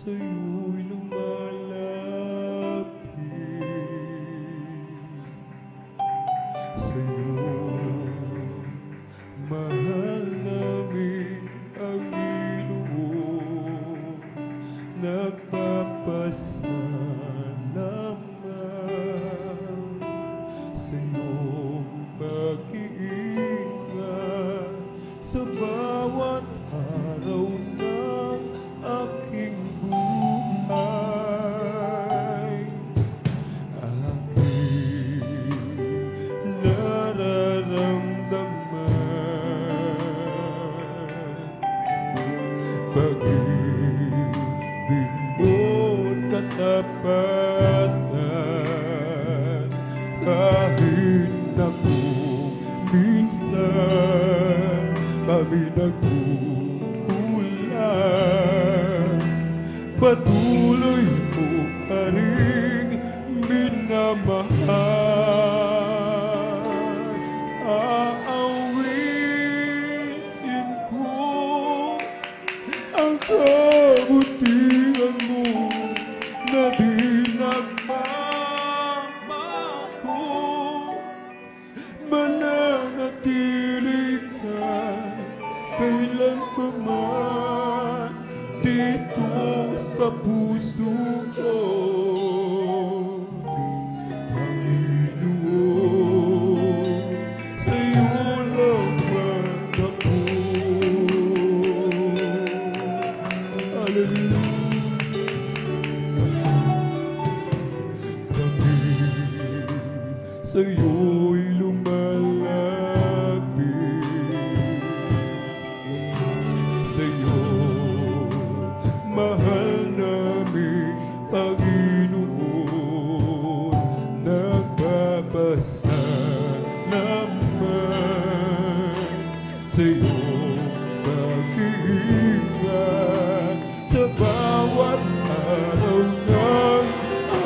sa'yo'y lumalapit. Sa'yo, mahal namin Panginoon, nagpapasalamat sa iyong pag-iingat sa bawat araw ng aking buhay. Aking nararamdaman pag-ibig mo't katapatan, kahit na kung minsan kami nagkukulang, patuloy mo pa rin minamahal. Aawitin ko ang kabutihan mo na di nagbabago. Mananatili ka kailan pa man dito sa puso ko. Panginoon, sa'yo lang ako. Hallelujah. Sa'yo'y lumalapit. Sa'yo, mahal namin Panginoon, nagpapasalamat sa'yo pag-iingat sa bawat araw ng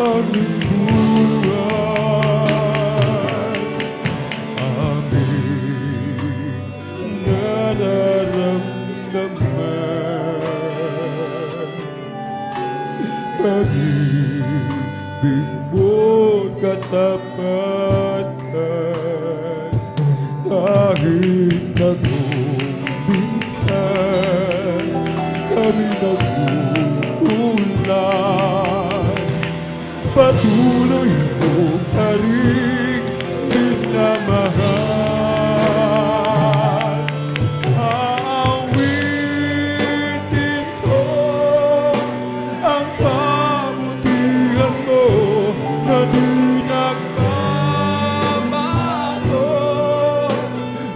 aming buhay. Pag-ibig mo't katapatan, kahit na kung minsan kami nagkukulang, patuloy mo pa rin minamahal. Aawitin ko ang kabutihan mo na di nagbabago.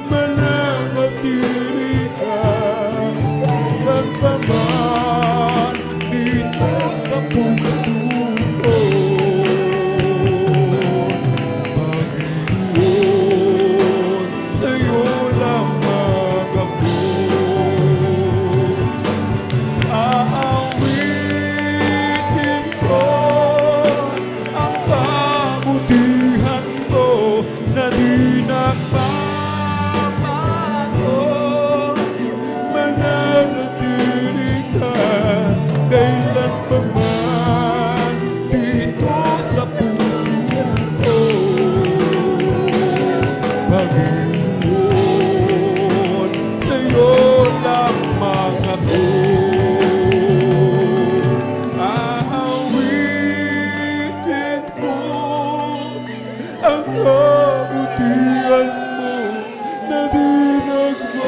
Mananatili ka magpaman dito sa puso ko. Panginoon, sa'yo lamang ako. Aawitin ko ang kabutihan mo na di nagbabago. Mananatili ka kailan pa man dito sa puso ko. Panginoon, sa'yo lamang ako. Aawitin ko ang kabutihan mo na di nagbabago.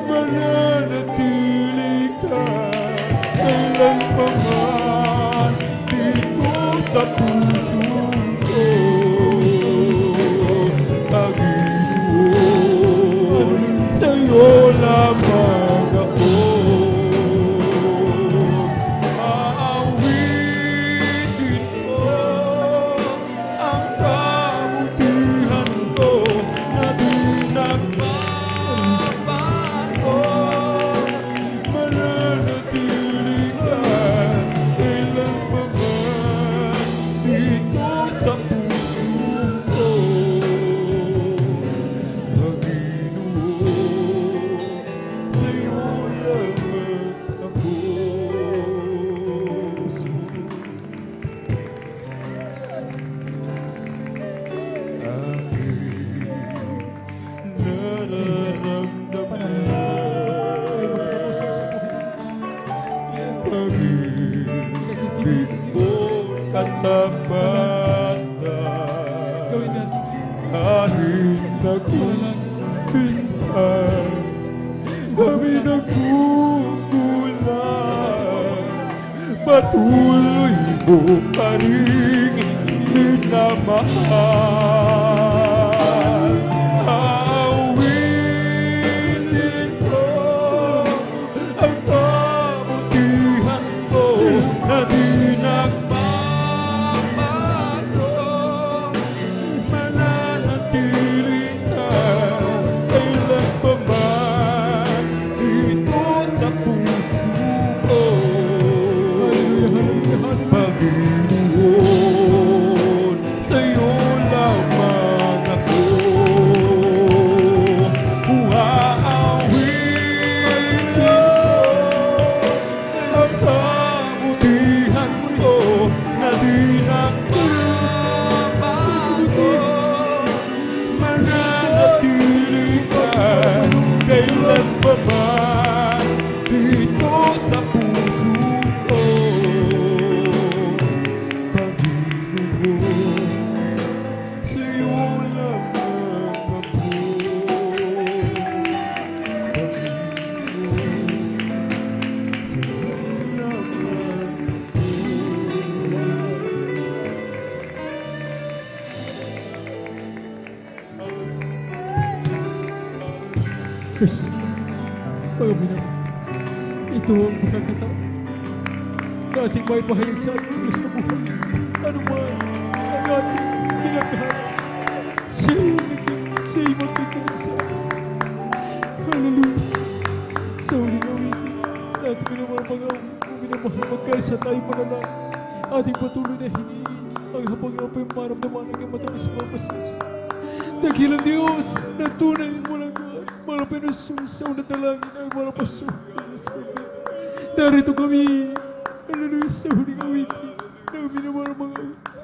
Mananatili ka kailan pa man dito sa puso ko. Panginoon, sa'yo lamang ako. Aawitin ko ang kabutihan ko na di nagbabago. Mananatili ka kailan pa man dito sa puso ko. Panginoon, sa'yo lang palatandaan. Gawin natin. Kahit nagpinsan, kami nagkukulang, patuloy mo pa rin minamahal. Awitin ko ang kabutihan mo na di nagbabago. Mananatili ka kailanpaman dito sa puso ko. Panginoon, sa'yo lamang ako. Uaawitin ko ang kabutihan mo na di nagbabago. Mananatili ka kailanpaman dito sa puso ko. Panginoon, sa'yo lamang ako. First, mga minamahal, ito ang pagkakataon na ating may pahayag sa ating Diyos na buhay. Ano man ang ating kinakaharap, siya'y magkikinig sa atin. Hallelujah! Sa huling awitin, ating minamahal, magkaisa tayo panalangin. Ating patuloy na hinihin ang hapag-apay maramdaman ng iyong matamis mga pasas. Dakilang Diyos na tunay ang walang God, malapit na sa unang dalangin ay malapasok. Narito kami, hallelujah, sa huling awitin na minamahal mga awitin.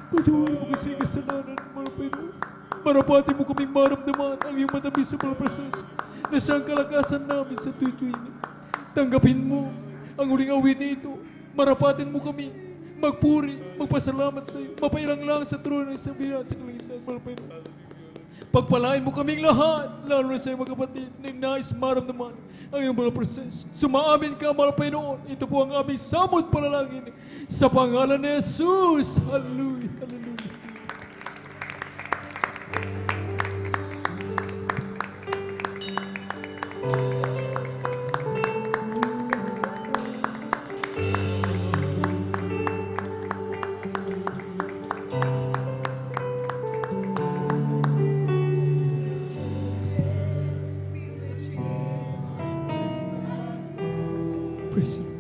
Patuloy mo kasi kasalanan, malapit na. Marapati mo kaming maramdaman ang iyong matamis sa malapasas na siyang kalakasan namin sa tuwing-tuwing. Tanggapin mo ang huling awitin ito. Marapatin mo kami magpuri, magpasalamat sa iyo, mapailang lang sa trono ng sabihan sa kalangitan, malapit na. Pagpalain mo kaming lahat, lalo na sa iyong mga kapatid, na nais maramdaman ang iyong mga proseso. Sumaamin ka, malapit noon. Ito po ang aming samot panalangin sa pangalan ni Jesus. Hallelujah, hallelujah. Praise the Lord.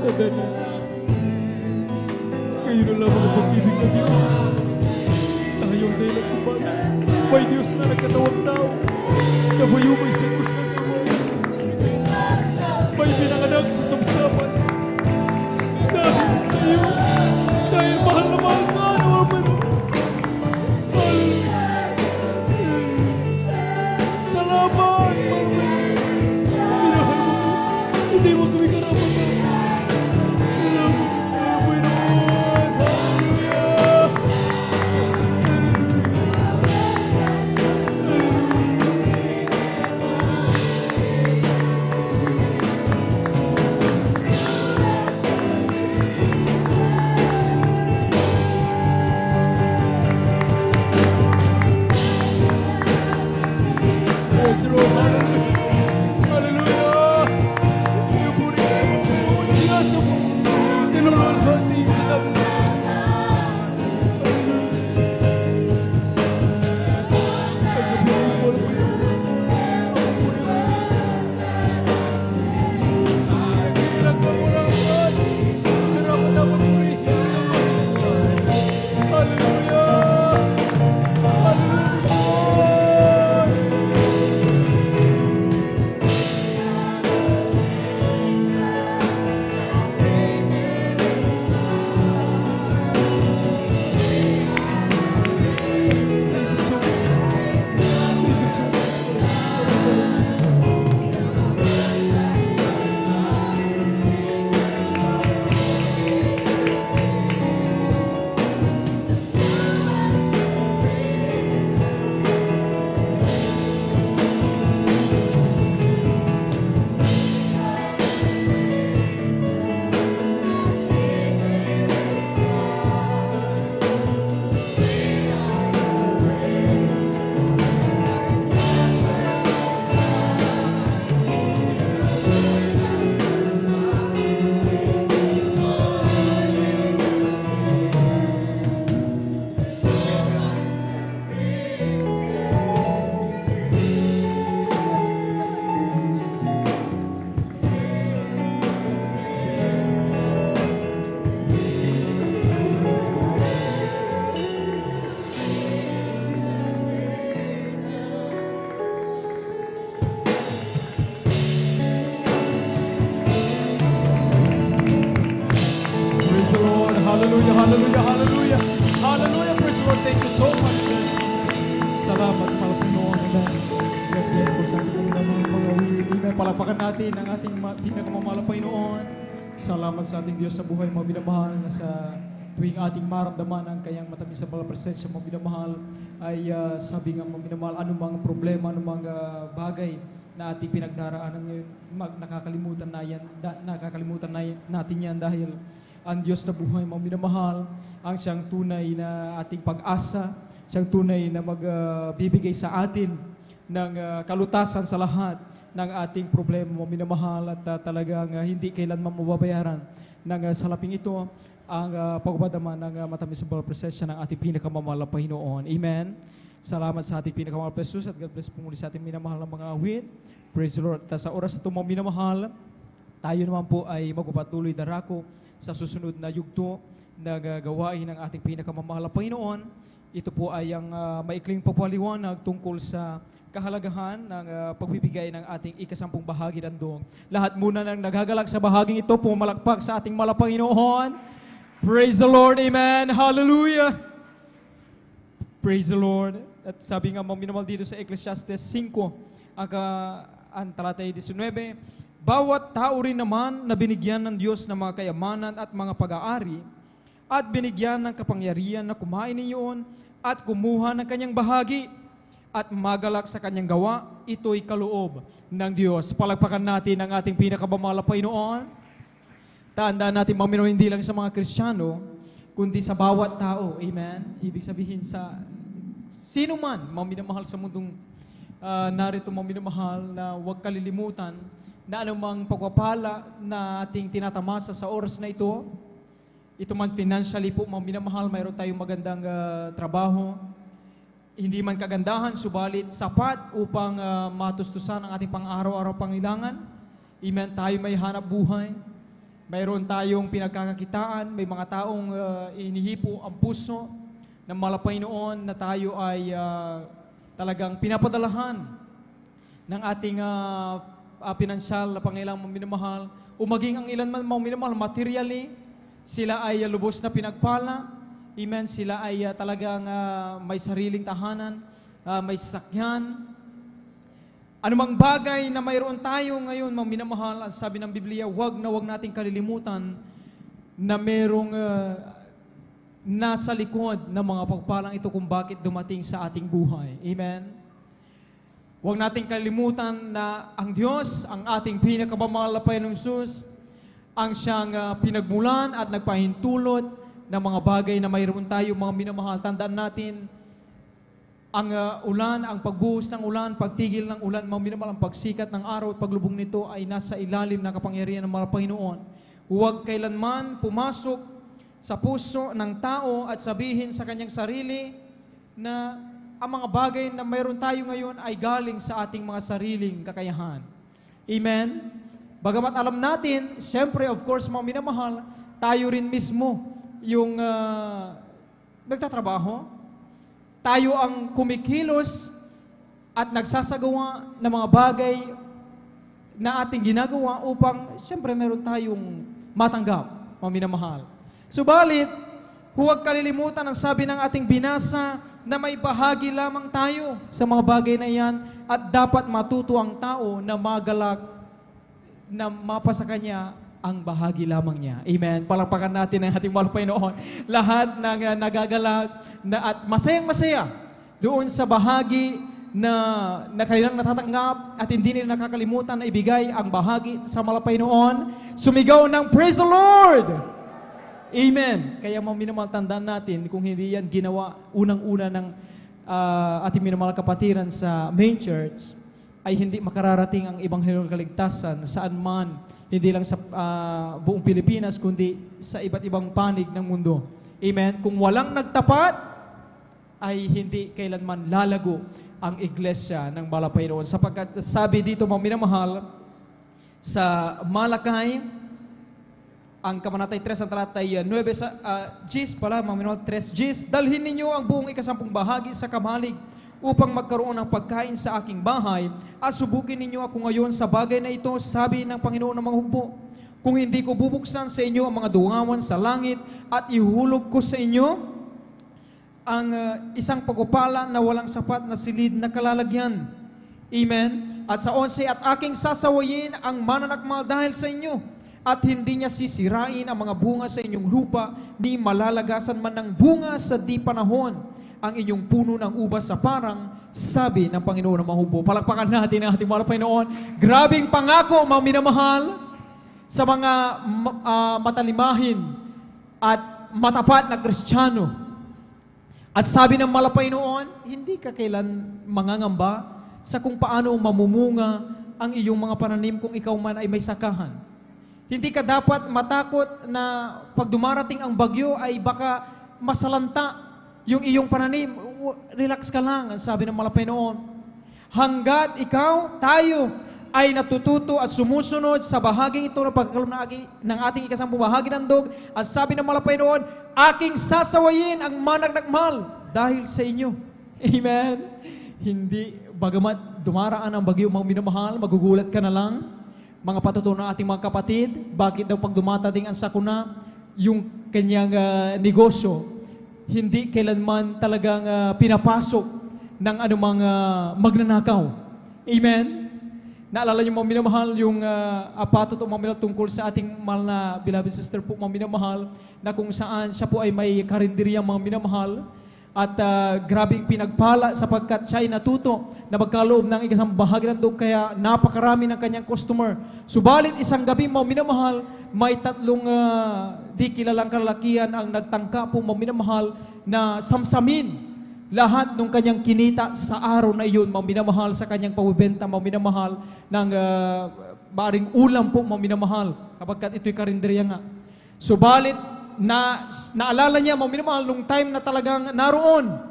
Tandaan niyo, kayo na lamang ang pag-ibig ng Diyos. Tayo ang dahilan kung bakit may Diyos na nagkatawang tao na bayumay sa kusang naman. May pinanganak sa samsapan dahil sa iyo, dahil mahal na mahal ka ng mga Panginoon. Salamat, Panginoon. Minahal mo, hindi mo kami karapatan. Salamat, Panginoon. Hallelujah. Praise the Lord. Hallelujah. Hallelujah. Pinupuri ka naman po. Sinasa mo. Nilululhati sa kami. Praise the Lord. Hallelujah, hallelujah, hallelujah. Hallelujah. Praise the Lord. Thank you so much, Lord Jesus. Salamat, Panginoon. Amen. God bless po sa ating mga pag-awit. Amen. Palakpakan natin ang ating pinakamamahal na Panginoon. Salamat sa ating Diyos sa buhay, mga binamahal, na sa tuwing ating maramdaman ang kayang matamis sa mga presensya, mga binamahal, ay sabi nga, mga binamahal, anumang problema, anumang bagay na ating pinagdaraanan ngayon, nakakalimutan natin yan dahil ang Diyos na buhay, mga minamahal, ang siyang tunay na ating pag-asa, siyang tunay na magbibigay sa atin ng kalutasan sa lahat ng ating problema, mga minamahal, at talagang hindi kailanman mababayaran ng salaping ito ang pagpapadama ng matamis sa presensya ng ating pinakamamahal na Panginoon. Amen. Salamat sa ating pinakamamahal na Jesus at God bless po muli sa ating minamahal na mga awit. Praise the Lord. At sa oras na ito, mga minamahal, tayo naman po ay magpapatuloy darako sa susunod na yugto na gawain ng ating pinakamamahal na Panginoon. Ito po ay ang maikling papaliwanag tungkol sa kahalagahan ng pagbibigay ng ating ikasampung bahagi ng dong. Lahat muna ng nagagalang sa bahaging ito, pumalakpak sa ating mahal na Panginoon. Praise the Lord, amen, hallelujah. Praise the Lord. At sabi nga mga minamahal dito sa Ecclesiastes 5, ang talatay 19, bawat tao rin naman na binigyan ng Diyos ng mga kayamanan at mga pag-aari at binigyan ng kapangyarihan na kumain niyon at kumuha ng kanyang bahagi at magalak sa kanyang gawa, ito'y kaloob ng Diyos. Palagpakan natin ang ating pinakamamahal na Panginoon. Tandaan natin, mga minamahal, hindi lang sa mga Kristiyano, kundi sa bawat tao. Amen? Ibig sabihin sa sino man, mga minamahal sa mundong narito, mga minamahal, na huwag kalilimutan na anumang pagpapala na ating tinatamasa sa oras na ito man financially po, mga minamahal, mayroon tayong magandang trabaho, hindi man kagandahan, subalit sapat upang matustusan ang ating pang-araw-araw pangailangan. Amen, tayo may hanap buhay. mayroon tayong pinagkakakitaan, may mga taong inihipo ang puso ng malapay noon na tayo ay talagang pinapadalahan ng ating pinansyal na pangailang minamahal, o maging ang ilan man minamahal materially, sila ay lubos na pinagpala. Amen. Sila ay talagang may sariling tahanan, may sasakyan. Anumang bagay na mayroon tayo ngayon, mga minamahal, ang sabi ng Biblia, wag nating kalilimutan na mayroong nasa likod ng mga pagpalang ito kung bakit dumating sa ating buhay. Amen. Huwag nating kalimutan na ang Diyos, ang ating pinakamamahal na Panginoong Hesus, ang siyang pinagmulan at nagpahintulot ng mga bagay na mayroon tayo, mga minamahal. Tandaan natin, ang ulan, ang pagbuhos ng ulan, pagtigil ng ulan, mga minamahal, ang pagsikat ng araw at paglubog nito ay nasa ilalim ng kapangyarihan ng mga Panginoon. Huwag kailanman pumasok sa puso ng tao at sabihin sa kanyang sarili na ang mga bagay na mayroon tayo ngayon ay galing sa ating mga sariling kakayahan. Amen? Bagamat alam natin, siyempre, of course, mga minamahal, tayo rin mismo yung nagtatrabaho. Tayo ang kumikilos at nagsasagawa ng mga bagay na ating ginagawa upang, siyempre, meron tayong matanggap, mga minamahal. Subalit, huwag kalilimutan ang sabi ng ating binasa na may bahagi lamang tayo sa mga bagay na yan at dapat matuto ang tao na magalak na mapasa kanya ang bahagi lamang niya. Amen. Palakpakan natin ang ating mahal Panginoon. Lahat ng nagagalak at masayang-masaya doon sa bahagi na kanilang natatanggap at hindi nila nakakalimutan na ibigay ang bahagi sa mahal Panginoon. Sumigaw ng Praise the Lord! Amen. Kaya mga minamahal, tandaan natin, kung hindi yan ginawa unang-una ng ating minamahal kapatiran sa main church, ay hindi makararating ang Ebanghelyo ng Kaligtasan saan man, hindi lang sa buong Pilipinas, kundi sa iba't ibang panig ng mundo. Amen. Kung walang nagtapat, ay hindi kailanman lalago ang iglesia ng Panginoon. Sapagkat sabi dito mga minamahal, sa Malakay, ang kamanatay 3 ang talatay 9 sa Gis pala, mga minamahal, 3 Gis, dalhin ninyo ang buong ikasampung bahagi sa kamalig upang magkaroon ng pagkain sa aking bahay at subukin ninyo ako ngayon sa bagay na ito, sabi ng Panginoon ng mga hukbo. Kung hindi ko bubuksan sa inyo ang mga dungawan sa langit at ihulog ko sa inyo ang isang pagpapala na walang sapat na silid na kalalagyan. Amen. At sa 11, at aking sasawayin ang mananakmal dahil sa inyo, at hindi niya sisirain ang mga bunga sa inyong lupa, ni malalagasan man ng bunga sa di panahon ang inyong puno ng ubas sa parang, sabi ng Panginoon ng mga hukbo. Palakpakan natin ang ating mahal Panginoon. Grabing pangako, mga minamahal, sa mga matalimahin at matapat na Kristiyano. At sabi ng mahal Panginoon, hindi ka kailan mangangamba sa kung paano mamumunga ang iyong mga pananim kung ikaw man ay may sakahan. Hindi ka dapat matakot na pag dumarating ang bagyo ay baka masalanta yung iyong pananim. Relax ka lang, sabi ng Panginoon. Hanggat ikaw, tayo, ay natututo at sumusunod sa bahaging ito na pagkakalom ng ating ikasampung bahagi ng dog, at sabi ng Panginoon, aking sasawayin ang managnakmal dahil sa inyo. Amen? Hindi, bagamat dumaraan ang bagyo, mga minamahal, magugulat ka na lang. Mga patutunan ng ating mga kapatid, bakit daw pag dumatating ang sakuna, yung kanyang negosyo, hindi kailanman talagang pinapasok ng anumang magnanakaw. Amen? Naalala niyo mga minamahal, yung patutunan mga minamahal tungkol sa ating mahal na beloved sister po mga minamahal, na kung saan siya po ay may karinderya mga minamahal, at grabing pinagpala sapagkat siya ay natuto na magkaloob ng isang bahagi ng dog, kaya napakarami ng kanyang customer. Subalit isang gabi, mga minamahal, may tatlong di kilalang kalalakihan ang nagtangka po, mga minamahal, na samsamin lahat ng kanyang kinita sa araw na iyon, mga minamahal, sa kanyang pagbebenta, mga minamahal, ng maring ulam po, mga minamahal, kapagkat ito'y karinderya nga. Subalit naalala niya, mga minamahal, nung time na talagang naroon,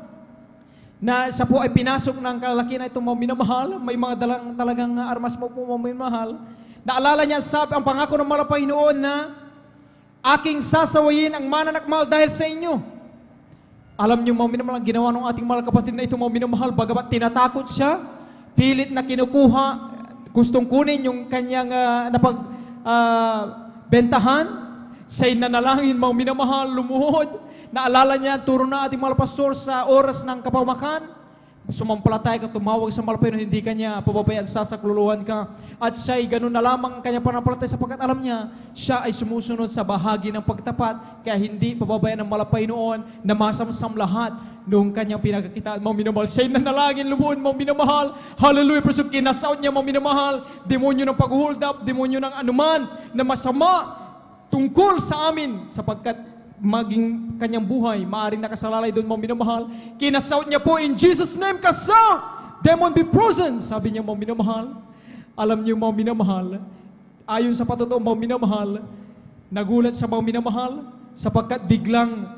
na siya po ay pinasok ng kalaki na itong mga minamahal, may mga talagang armas mo po, mga minamahal. Naalala niya, sabi, ang pangako ng mahal Panginoon na Aking sasawayin ang mananakmal dahil sa inyo. Alam niyo, mga minamahal, ang ginawa ng ating mahal kapatid na ito, mga minamahal, bagamat tinatakot siya, pilit na kinukuha, gustong kunin yung kanyang bentahan, siya'y nanalangin, mga minamahal, lumuhod. Naalala niya, turo na ating mahal pastor sa oras ng kapamakan, sumampalataya ka, tumawag sa malapay na hindi kanya pababayaan, sasakluluhan ka. At siya'y ganun na lamang ang kanya panampalataya sapagkat alam niya, siya ay sumusunod sa bahagi ng pagtapat, kaya hindi pababayaan ng malapay noon na masamsam lahat noong kanyang pinagkakitaan. Mga minamahal, siya'y nanalangin, lumuhod, mga minamahal. Hallelujah, presyo kinasaot niya, mga minamahal, demonyo ng pag-hold up, demonyo ng anuman na masama tungkol sa amin, sapagkat maging kanyang buhay, maaaring nakasalalay doon, mga minamahal. Kinasout niya po, in Jesus' name, kasout! Demon be frozen! Sabi niya, mga minamahal. Alam niyo, mga minamahal, ayon sa patotoo, mga minamahal, nagulat sa mga minamahal, sapagkat biglang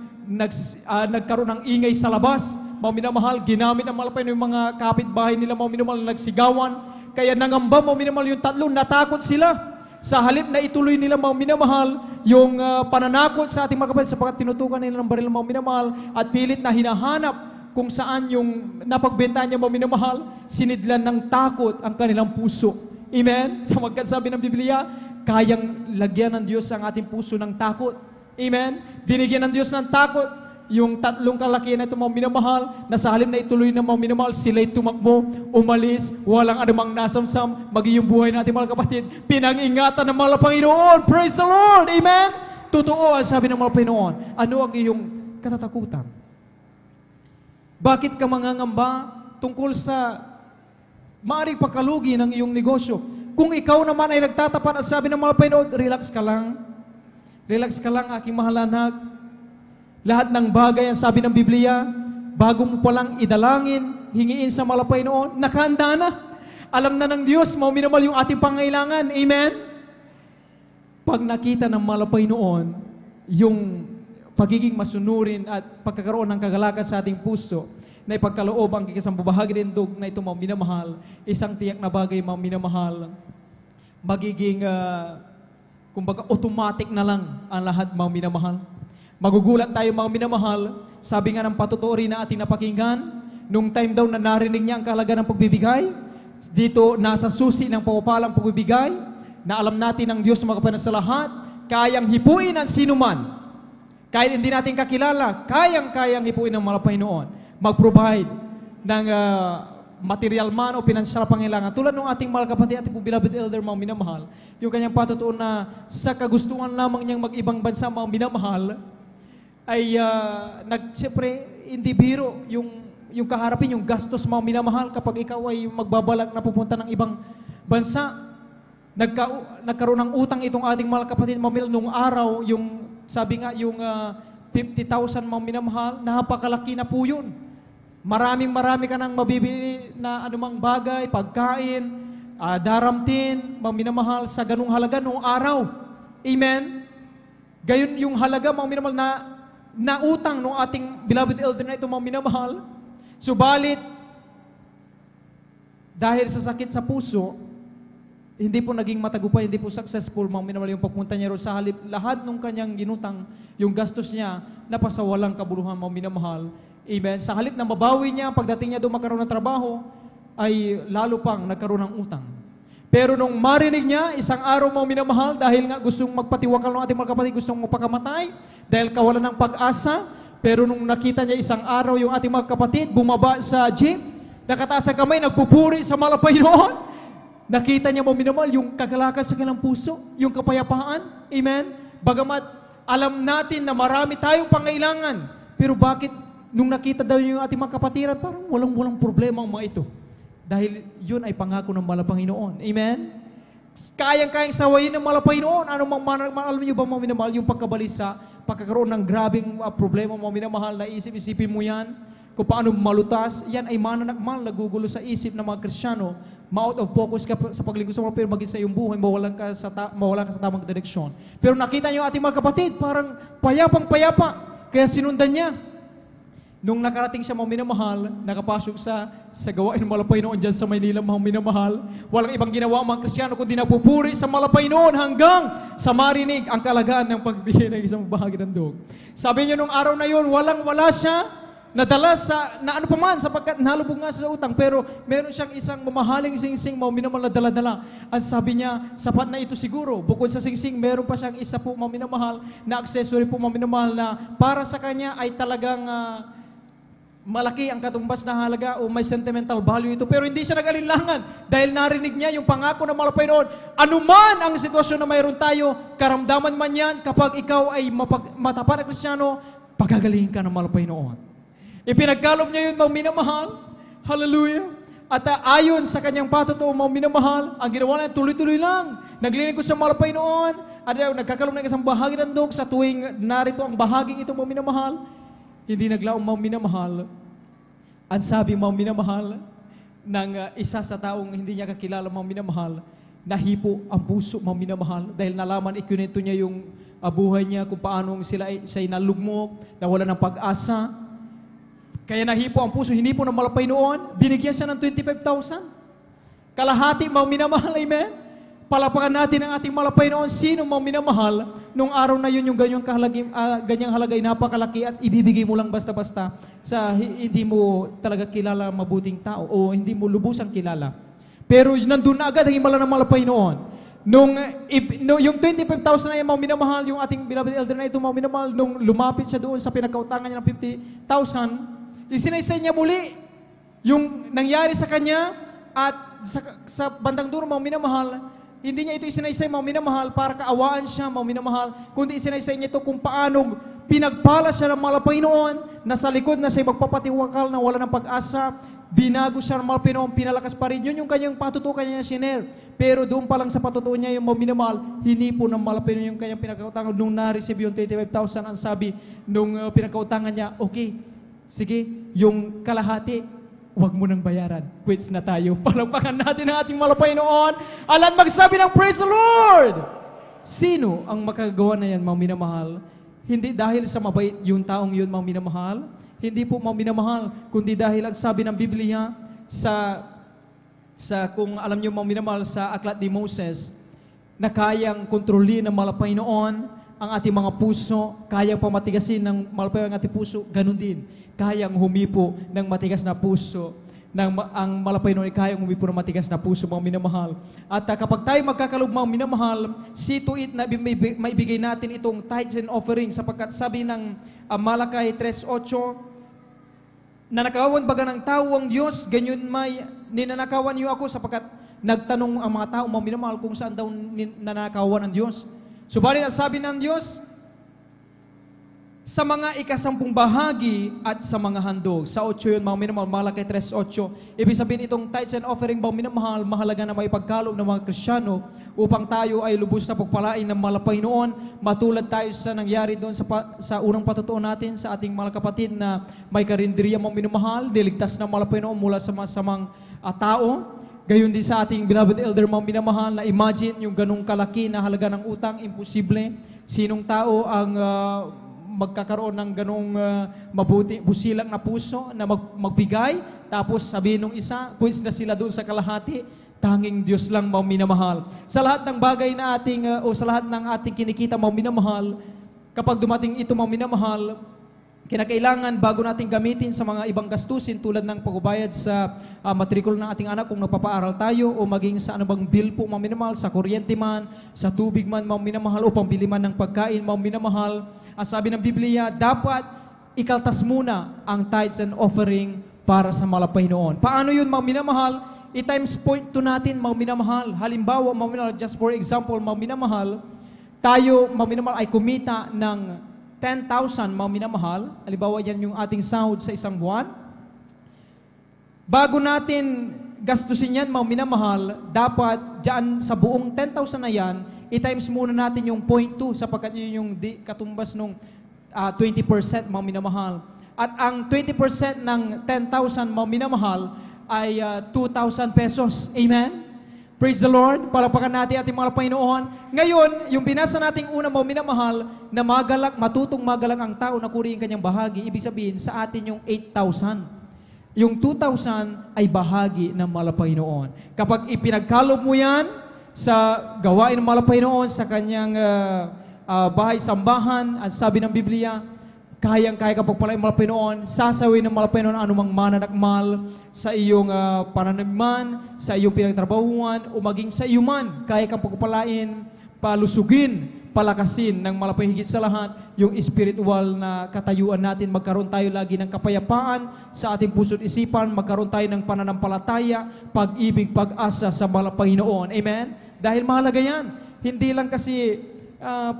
nagkaroon ng ingay sa labas. Mga minamahal, ginamit ang malapay ng mga kapitbahay nila, mga minamahal, nagsigawan. Kaya nangamba, mga minamahal, yung tatlo, natakot sila. Sa halip na ituloy nila, mga minamahal, yung pananakot sa ating mga kapatid sapagkat tinutukan nila ng baril, mga minamahal, at pilit na hinahanap kung saan yung napagbentahan niya, mga minamahal, sinidlan ng takot ang kanilang puso. Amen? Sapagkat sabi ng Biblia, kayang lagyan ng Diyos ang ating puso ng takot. Amen? Binigyan ng Diyos ng takot yung tatlong kalakihan na ito, mga minamahal, na sa halip na ituloy ng mga minamahal, sila'y tumakbo, umalis, walang anumang nasamsam, maging yung buhay natin, mga kapatid, pinangingatan ng mga Panginoon. Praise the Lord! Amen? Totoo ang sabi ng mga Panginoon. Ano ang iyong katatakutan? Bakit ka mangangamba tungkol sa maaring pagkalugi ng iyong negosyo? Kung ikaw naman ay nagtatapat at sabi ng mga Panginoon, relax ka lang, aking mahal anak. Lahat ng bagay, ang sabi ng Biblia, bago mo palang idalangin, hingiin sa malapay noon, nakahanda na. Alam na ng Diyos, mga minamahal, yung ating pangailangan. Amen? Pag nakita ng malapay noon, yung pagiging masunurin at pagkakaroon ng kagalakan sa ating puso, na ipagkaloob ang kikisang babahagi ng dug na ito, mga minamahal, isang tiyak na bagay, mga minamahal, magiging, kumbaga, automatic na lang ang lahat, mga minamahal. Magugulat tayo, mga minamahal, sabi nga ng patotoo rin na ating napakinggan, nung time daw na narinig niya ang kahalaga ng pagbibigay, dito nasa susi ng papapalang pagbibigay, na alam natin ng Diyos makapanan sa lahat, kayang hipuin ang sinuman. Kahit hindi natin kakilala, kayang hipuin ng malapay noon, mag-provide ng material man o pinansyal pangailangan. Tulad ng ating mahal kapatid, ating beloved elder, mga minamahal, yung kanyang patotoo na sa kagustuhan lamang niyang mag-ibang bansa, mga minamahal, ay siyempre, hindi biro yung kaharapin, yung gastos, mga minamahal, kapag ikaw ay magbabalak na pupunta ng ibang bansa. Nagkaroon ng utang itong ating mahal kapatid, mamil, nung araw, yung, sabi nga, yung 50,000, mga minamahal, napakalaki na po yun. Marami ka nang mabibili na anumang bagay, pagkain, daramtin, mga minamahal, sa ganung halaga nung araw. Amen? Gayon yung halaga, mga minamahal, na utang ng ating beloved elder na ito, mga minamahal. Subalit, dahil sa sakit sa puso, hindi po naging matagumpay, hindi po successful, mga minamahal, yung pagpunta niya ron. Sa halip, lahat ng kanyang ginutang, yung gastos niya, napasawalang kabuluhan, mga minamahal. Amen. Sa halip na mabawi niya, pagdating niya doon magkaroon ng trabaho, ay lalo pang nagkaroon ng utang. Pero nung marinig niya, isang araw, mga minamahal, dahil nga gustong magpatiwakal ng ating mga kapatid, gustong magpakamatay, dahil kawalan ng pag-asa, pero nung nakita niya isang araw yung ating mga kapatid, bumaba sa jeep, nakataas ang kamay, nagpupuri sa malapay noon. Nakita niya, mga minamahal, yung kagalakan sa kanilang puso, yung kapayapaan. Amen? Bagamat alam natin na marami tayong pangailangan, pero bakit nung nakita daw yung ating mga kapatiran, parang walang problema ang mga ito. Dahil yun ay pangako ng Panginoon. Amen? Kayang sawayin ng Panginoon. Ano alam niyo ba, mga minamahal, yung pagkabalisa, pagkakaroon ng grabing problema, mga minamahal, na isipin mo yan, kung paano malutas, yan ay mananakmal, nagugulo sa isip ng mga Kristiyano, ma-out of focus ka sa paglingkod sa mga pero maging sa iyong buhay, mawalan ka sa tamang direksyon. Pero nakita niyo ating mga kapatid, parang payapang-payapa, kaya sinundan niya. Nung nakarating siya, mga minamahal, nakapasok sa gawain ng malapay noon dyan sa Maynila, mga minamahal. Walang ibang ginawa ang mga Kristiyano kundi napupuri sa malapay noon hanggang sa marinig ang kalagaan ng pagbigay ng isang bahagi ng dog. Sabi niyo nung araw na yun, wala siya nadala na ano pa man sapagkat nalubog nga sa utang, pero meron siyang isang mamahaling singsing, mga minamahal na dala-dala. At sabi niya, sapat na ito siguro. Bukod sa singsing, meron pa siyang isa po, mga minamahal, na accessory po, mga minamahal, na para sa kanya ay talagang malaki ang katumbas na halaga o may sentimental value ito. Pero hindi siya nag-alinlangan dahil narinig niya yung pangako ng malapay noon. Anuman ang sitwasyon na mayroon tayo, karamdaman man yan, kapag ikaw ay matapat na Kristiyano, pagagaling ka ng malapay noon. Ipinagkalob niya yun, mga minamahal. Hallelujah. At ayon sa kanyang patutuo, mga minamahal, ang ginawa niya tuloy-tuloy lang. Naglilingkod sa malapay noon. At nagkakalob ng isang bahagi ng dog sa tuwing narito ang bahaging ito, mga minamahal. Hindi naglaong, mga minamahal. Ang sabi, mga minamahal, ng isa sa taong hindi niya kakilala, mga minamahal, nahipo ang puso, mga minamahal, dahil nalaman, ikunento niya yung buhay niya, kung paano siya'y nalugmok, nawala ng pag-asa. Kaya nahipo ang puso, hinipo ng malapay noon, binigyan siya ng 25,000. Kalahati, mga minamahal, amen? Palapakan natin ang ating malapay noon. Sino, mga minamahal, nung araw na yun, yung ganyang halaga ay napakalaki at ibibigay mo lang basta-basta sa hindi mo talaga kilala mabuting tao o hindi mo lubusang kilala. Pero nandun na agad ang himala ng malapay noon. Yung 25,000 na yung, mga minamahal, yung ating beloved elder na ito, mga minamahal, nung lumapit siya doon sa pinagkautangan niya ng 50,000, isinaysay niya muli yung nangyari sa kanya at sa bandang dulo, mga minamahal, hindi niya ito isinaysay, mga minamahal, para kaawaan siya, mga minamahal, kundi isinaysay niya ito kung paano pinagpala siya ng malapay noon, na sa likod na siya magpapatiwakal na wala ng pag-asa, binago siya ng malapay noon, pinalakas pa rin. Yun yung kanyang patutukan niya sinare. Pero doon pa lang sa patutukan niya, yung mga minamahal, hinipo ng malapay noon yung kanyang pinagkautangan. Nung na-receive yung 25,000, ang sabi nung pinagkautangan niya, okay, sige, yung kalahati, huwag mo nang bayaran. Quits na tayo. Palakpakan natin ang ating malapay noon. Alat magsabi ng praise the Lord! Sino ang makagawa na yan, mga minamahal? Hindi dahil sa mabait yung taong yun, mga minamahal. Hindi po, mga minamahal, kundi dahil ang sabi ng Biblia kung alam niyo, mga minamahal, sa aklat ni Moses, na kayang kontrolin ng malapay noon ang ating mga puso, kayang pamatigasin ng malapay ang ating puso, ganun din. Kayang humipo ng matigas na puso, ang malapay noon ay kayang humipo ng matigas na puso, mga minamahal. At kapag tayo magkakalob, mga minamahal, see to it na maibigay natin itong tithes and offering, sapagkat sabi ng Malakay 3:8, nanakawan baga ng tao ang Diyos, ganyan may ninanakawan niyo ako, sapagkat nagtanong ang mga tao, mga minamahal, kung saan daw nanakawan ang Diyos. Subalit ang sabi ng Diyos, sa mga ikasampung bahagi at sa mga handog. Sa 8 yun, mga minamahal, Malakay 3:8. Ibig sabihin itong tithes and offering, mga minamahal, mahalaga na may pagkaloob ng mga Kristiyano upang tayo ay lubos na pagpalain ng malapay noon. Matulad tayo sa nangyari doon sa unang patutuo natin sa ating mga kapatid na may karinderya, mga minamahal, diligtas na malapay noon mula sa masamang tao. Gayon din sa ating beloved elder, mga minamahal, na imagine yung ganong kalaki na halaga ng utang, imposible. Sinong tao ang magkakaroon ng ganong busilang na puso na magbigay, tapos sabihin nung isa, quits na sila doon sa kalahati, tanging Diyos lang, mga minamahal. Sa lahat ng bagay na sa lahat ng ating kinikita, mga minamahal, kapag dumating ito, mga minamahal, kinakailangan bago natin gamitin sa mga ibang gastusin tulad ng pagbabayad sa matrikul ng ating anak kung nagpapaaral tayo o maging sa anumang bill po, mga minamahal, sa kuryente man, sa tubig man, mga minamahal, o pambili man ng pagkain, mga minamahal. Ang sabi ng Biblia, dapat ikaltas muna ang tithes and offering para sa malapay noon. Paano yun, mga minamahal? I-times point to natin, mga minamahal. Halimbawa, mga minamahal, just for example, mga minamahal, tayo, mga minamahal, ay kumita ng 10,000, mga minamahal. Halimbawa, yan yung ating sahod sa isang buwan. Bago natin gastusin yan, mga minamahal, dapat dyan sa buong 10,000 na yan, i-times muna natin yung 0.2 sapagkat yun yung katumbas nung 20%, mga minamahal. At ang 20% ng 10,000, mga minamahal, ay 2,000 pesos. Amen? Praise the Lord. Palakpakan natin ating mga Panginoon. Ngayon, yung binasa nating una mo minamahal, na matutong magalak ang tao na kuriing kanyang bahagi, ibig sabihin sa atin yung 8,000. Yung 2,000 ay bahagi ng mga Panginoon. Kapag ipinagkalob mo yan sa gawain ng mga Panginoon sa kanyang bahay sambahan, at sabi ng Biblia, kayang-kaya kapag pala yung mga Panginoon, sasawin ng mga Panginoon anumang mananakmal sa iyong pananaliman, sa iyong pinagtrabahuan, o maging sa iyo man, kaya kang pagpapalain, palusugin, palakasin ng mga Panginoon, higit sa lahat, yung spiritual na katayuan natin, magkaroon tayo lagi ng kapayapaan sa ating puso't isipan, magkaroon tayo ng pananampalataya, pag-ibig, pag-asa sa mga Panginoon. Amen? Dahil mahalaga yan. Hindi lang kasi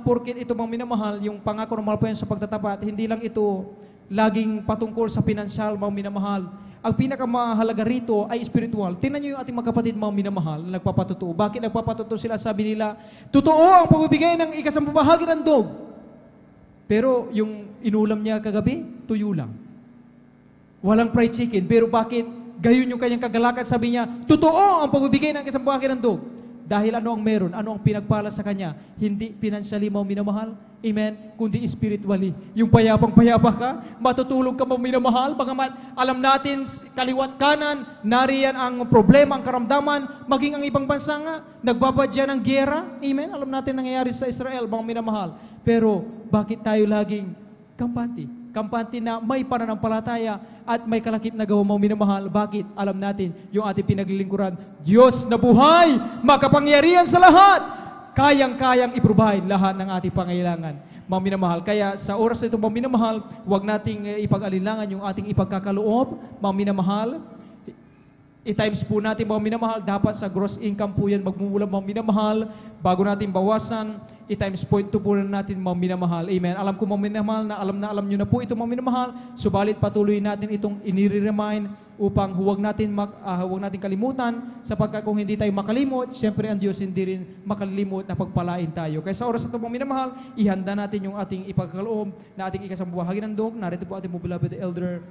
porket ito mga minamahal, yung pangako ng mga Panginoon sa pagtatapat, hindi lang ito laging patungkol sa pinansyal, mga minamahal. Ang pinakamahalaga rito ay spiritual. Tingnan niyo yung ating mga kapatid, mga minamahal, na nagpapatutuo. Bakit nagpapatutuo sila? Sabi nila, totoo ang pagbibigay ng ikasampung bahagi ng dog. Pero yung inulam niya kagabi, tuyo lang. Walang fried chicken. Pero bakit gayon yung kanyang kagalakan? Sabi niya, totoo ang pagbibigay ng ikasampung bahagi ng dog. Dahil ano ang meron? Ano ang pinagpala sa kanya? Hindi financially mo minamahal, amen, kundi spiritually. Yung payapang-payapa ka, matutulog ka mo minamahal, bagamat alam natin, kaliwat kanan, nariyan ang problema, ang karamdaman, maging ang ibang bansa nga, nagbabadya ng giyera, amen, alam natin nangyayari sa Israel, mga minamahal. Pero, bakit tayo laging kampante? Kampante na may pananampalataya at may kalakip na gawa mo minamahal. Bakit? Alam natin, yung ating pinaglilingkuran, Diyos na buhay, makapangyarihan sa lahat, kayang-kayang i-provide lahat ng ating pangailangan. Mga minamahal, kaya sa oras na ito, mga minamahal, huwag nating ipag-alilangan yung ating ipagkakaloob, mga minamahal. I-times po natin, mga minamahal, dapat sa gross income po yan magmumula, mga minamahal, bago natin bawasan, i-times point 2 po natin, mga minamahal. Amen. Alam ko, mga minamahal, na alam nyo na po ito, mga minamahal, subalit patuloy natin itong inire-remind upang huwag natin kalimutan, sapagkat kung hindi tayo makalimot, siyempre ang Diyos hindi rin makalilimot na pagpalain tayo. Kaya sa oras na ito, mga minamahal, ihanda natin yung ating ipagkaloob na ating ikasampung bahagi ng dog. Narito po ating beloved Elder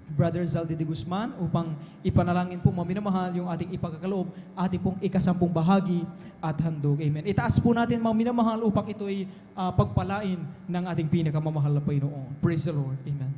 Brother Zaldi de Guzman upang ipanalangin po, mga minamahal, yung ating ipagkakaloob, ating pong ikasampung bahagi at handog. Amen. Itaas po natin, mga minamahal, upang ito'y pagpalain ng ating pinakamamahal na Panginoon. Praise the Lord. Amen.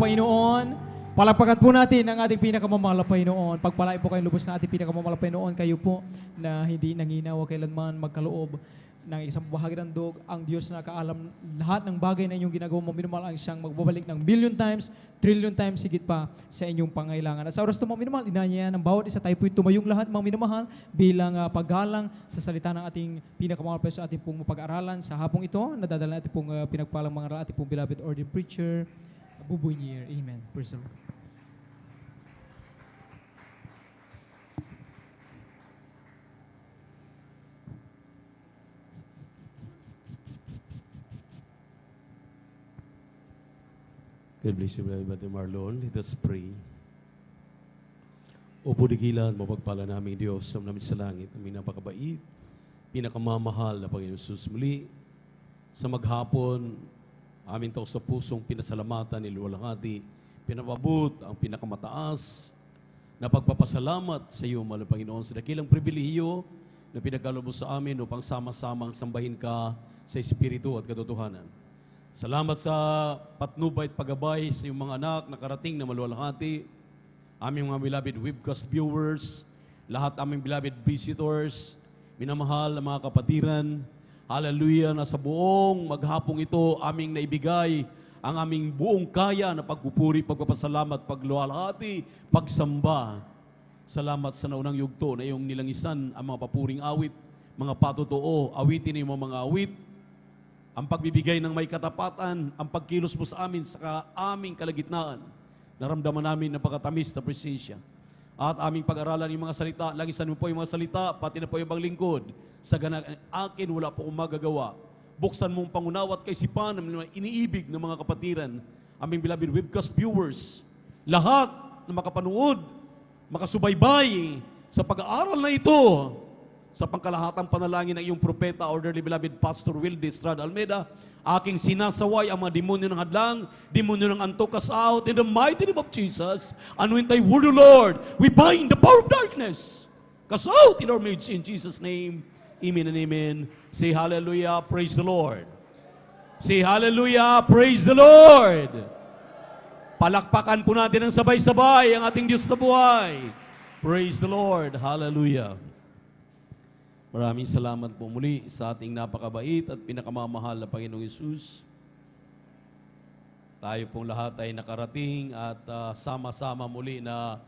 Panginoon. Palakpakan po natin ang ating pinakamamahal na Panginoon. Pagpalain po kayong lubos na ating pinakamamahal na Panginoon. Kayo po na hindi nanginawa kailanman magkaloob ng isang bahagi ng dog. Ang Diyos na kaalam lahat ng bagay na inyong ginagawa mo, minamahal ang siyang magbabalik ng billion times, trillion times, sigit pa sa inyong pangailangan. At sa oras ito, mga minamahal, inanya ng bawat isa tayo po'y tumayong lahat, mga minamahal, bilang paggalang sa salita ng ating pinakamamahal sa ating pong mapag-aralan. Sa hapong ito, nadadala natin pong pinagpalang mga ating pong beloved ordained preacher, Buboy Nier. Amen. Praise the Lord. God bless you, Brother Marlon. Let us pray. Opo dikilan, mapagpala namin Diyos sa namin sa langit, aming napakabait, pinakamamahal na Panginoon Jesus. Muli, sa maghapon, amin to sa pusong pinasalamatan, niluwalhati, pinapabot ang pinakamataas na pagpapasalamat sa iyo, mahal na Panginoon, sa dakilang pribilehiyo na pinagkaloob mo sa amin upang sama-samang sambahin ka sa Espiritu at katotohanan. Salamat sa patnubay at paggabay sa iyong mga anak na karating na maluwalhati, aming mga beloved webcast viewers, lahat aming beloved visitors, minamahal na mga kapatiran, hallelujah, na sa buong maghapong ito aming naibigay ang aming buong kaya na pagpupuri, pagpapasalamat, pagluwalhati, pagsamba. Salamat sa naunang yugto na iyong nilangisan ang mga papuring awit, mga patotoo, awitin ng mga awit, ang pagbibigay ng may katapatan, ang pagkilos mo sa amin sa aming kalagitnaan. Naramdaman namin ng pagkatamis na presensya. At aming pag-aralan yung mga salita, langisan mo po yung mga salita, pati na po yung ibang lingkod. Sa akin, wala po akong magagawa. Buksan mong pangunawa at kaisipan ng iniibig ng mga kapatiran, aming beloved webcast viewers, lahat na makapanood, makasubaybay sa pag-aaral na ito, sa pangkalahatang panalangin ng iyong propeta, orderly beloved Pastor Wilde Estrada Almeida, aking sinasaway ang mga demonyo ng hadlang, demonyo ng antok, cast out in the mighty name of Jesus. Anoint thy word, O Lord. We bind the power of darkness. Cast out in our midst in Jesus' name. Amen and amen. Say hallelujah, praise the Lord. Say hallelujah, praise the Lord. Palakpakan po natin ng sabay-sabay ang ating Diyos na buhay. Praise the Lord. Hallelujah. Maraming salamat po muli sa ating napakabait at pinakamamahal na Panginoong Hesus. Tayo pong lahat ay nakarating at sama-sama muli na